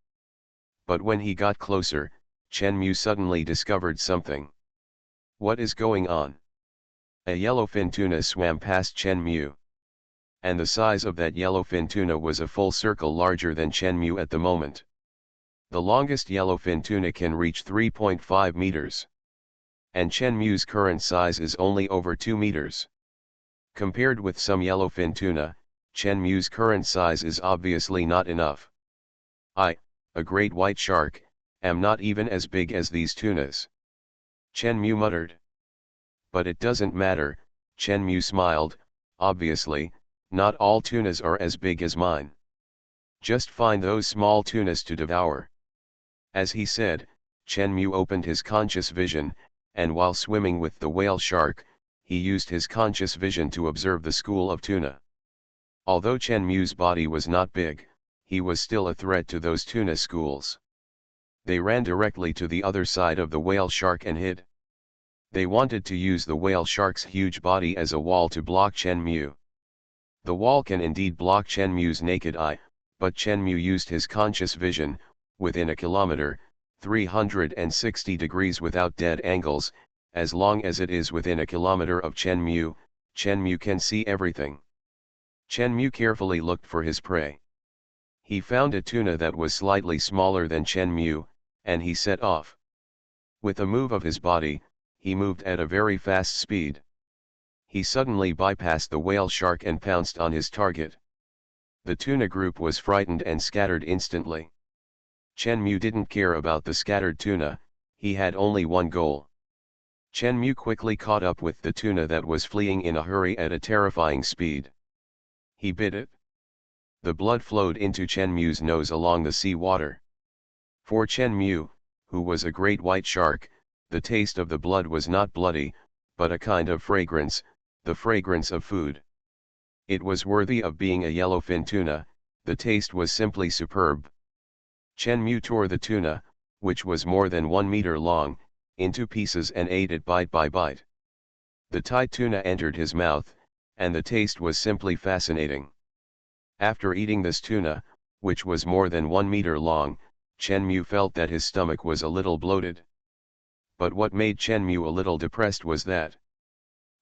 But when he got closer, Chen-Mu suddenly discovered something. What is going on? A yellowfin tuna swam past Chen-Mu. And the size of that yellowfin tuna was a full circle larger than Chen-Mu at the moment. The longest yellowfin tuna can reach 3.5 meters. And Chen-Mu's current size is only over 2 meters. Compared with some yellowfin tuna, Chen-Mu's current size is obviously not enough. I, a great white shark, am not even as big as these tunas. Chen-Mu muttered. But it doesn't matter, Chen-Mu smiled. Obviously, not all tunas are as big as mine. Just find those small tunas to devour. As he said, Chen-Mu opened his conscious vision, and while swimming with the whale shark, he used his conscious vision to observe the school of tuna. Although Chen-Mu's body was not big, he was still a threat to those tuna schools. They ran directly to the other side of the whale shark and hid. They wanted to use the whale shark's huge body as a wall to block Chenmu. The wall can indeed block Chenmu's naked eye, but Chenmu used his conscious vision, within a kilometer, 360 degrees without dead angles. As long as it is within a kilometer of Chenmu, Chenmu can see everything. Chenmu carefully looked for his prey. He found a tuna that was slightly smaller than Chenmu, and he set off. With a move of his body, he moved at a very fast speed. He suddenly bypassed the whale shark and pounced on his target. The tuna group was frightened and scattered instantly. Chenmu didn't care about the scattered tuna, he had only one goal. Chenmu quickly caught up with the tuna that was fleeing in a hurry at a terrifying speed. He bit it. The blood flowed into Chenmu's nose along the sea water. For Chenmu, who was a great white shark, the taste of the blood was not bloody, but a kind of fragrance, the fragrance of food. It was worthy of being a yellowfin tuna, the taste was simply superb. Chenmu tore the tuna, which was more than 1 meter long, into pieces and ate it bite by bite. The Thai tuna entered his mouth, and the taste was simply fascinating. After eating this tuna, which was more than 1 meter long, Chenmu felt that his stomach was a little bloated. But what made Chenmu a little depressed was that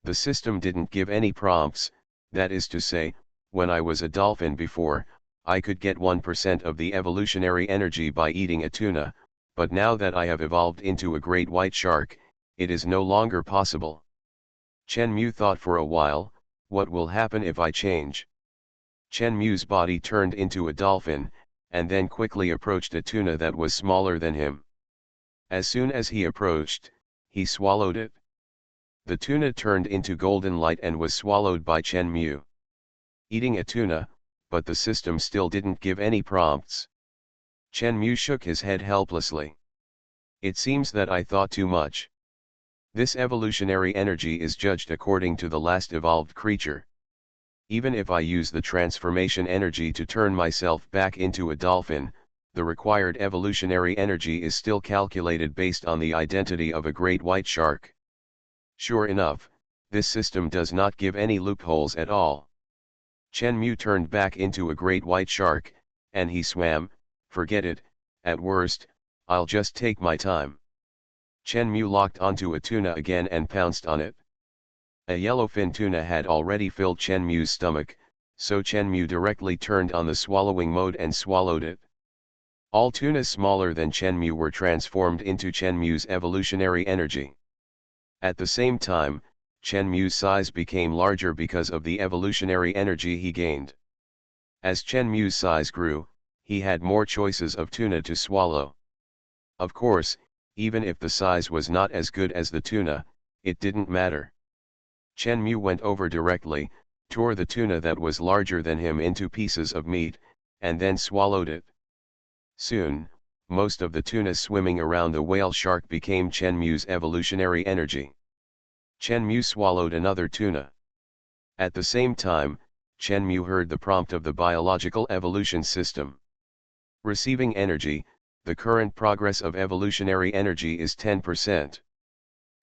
the system didn't give any prompts, that is to say, when I was a dolphin before, I could get 1% of the evolutionary energy by eating a tuna, but now that I have evolved into a great white shark, it is no longer possible. Chenmu thought for a while, what will happen if I change? Chenmu's body turned into a dolphin, and then quickly approached a tuna that was smaller than him. As soon as he approached, he swallowed it. The tuna turned into golden light and was swallowed by Chenmu. Eating a tuna, but the system still didn't give any prompts. Chenmu shook his head helplessly. It seems that I thought too much. This evolutionary energy is judged according to the last evolved creature. Even if I use the transformation energy to turn myself back into a dolphin, the required evolutionary energy is still calculated based on the identity of a great white shark. Sure enough, this system does not give any loopholes at all. Chenmu turned back into a great white shark, and he swam. Forget it, at worst, I'll just take my time. Chenmu locked onto a tuna again and pounced on it. A yellowfin tuna had already filled Chenmu's stomach, so Chenmu directly turned on the swallowing mode and swallowed it. All tunas smaller than Chenmu were transformed into Chenmu's evolutionary energy. At the same time, Chenmu's size became larger because of the evolutionary energy he gained. As Chenmu's size grew, he had more choices of tuna to swallow. Of course, even if the size was not as good as the tuna, it didn't matter. Chenmu went over directly, tore the tuna that was larger than him into pieces of meat, and then swallowed it. Soon, most of the tuna swimming around the whale shark became Chenmu's evolutionary energy. Chenmu swallowed another tuna. At the same time, Chenmu heard the prompt of the biological evolution system. Receiving energy, the current progress of evolutionary energy is 10%.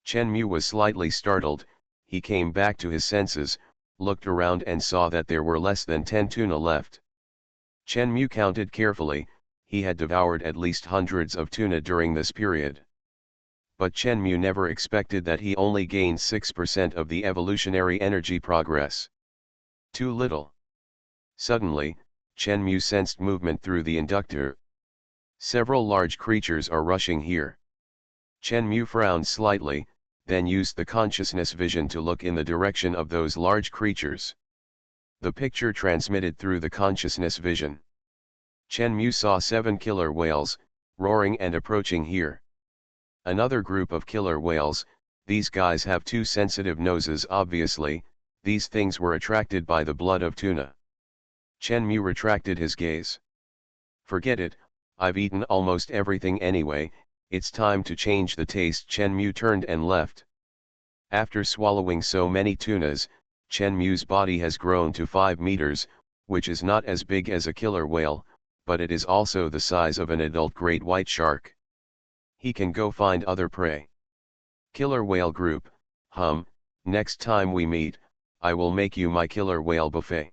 Chenmu was slightly startled, he came back to his senses, looked around and saw that there were less than 10 tuna left. Chenmu counted carefully, he had devoured at least hundreds of tuna during this period. But Chenmu never expected that he only gained 6% of the evolutionary energy progress. Too little. Suddenly, Chenmu sensed movement through the inductor. Several large creatures are rushing here. Chenmu frowned slightly, then used the consciousness vision to look in the direction of those large creatures. The picture transmitted through the consciousness vision. Chenmu saw 7 killer whales, roaring and approaching here. Another group of killer whales, these guys have 2 sensitive noses obviously, these things were attracted by the blood of tuna. Chenmu retracted his gaze. Forget it, I've eaten almost everything anyway, it's time to change the taste. Chenmu turned and left. After swallowing so many tunas, Chenmu's body has grown to 5 meters, which is not as big as a killer whale, but it is also the size of an adult great white shark. He can go find other prey. Killer whale group, next time we meet, I will make you my killer whale buffet.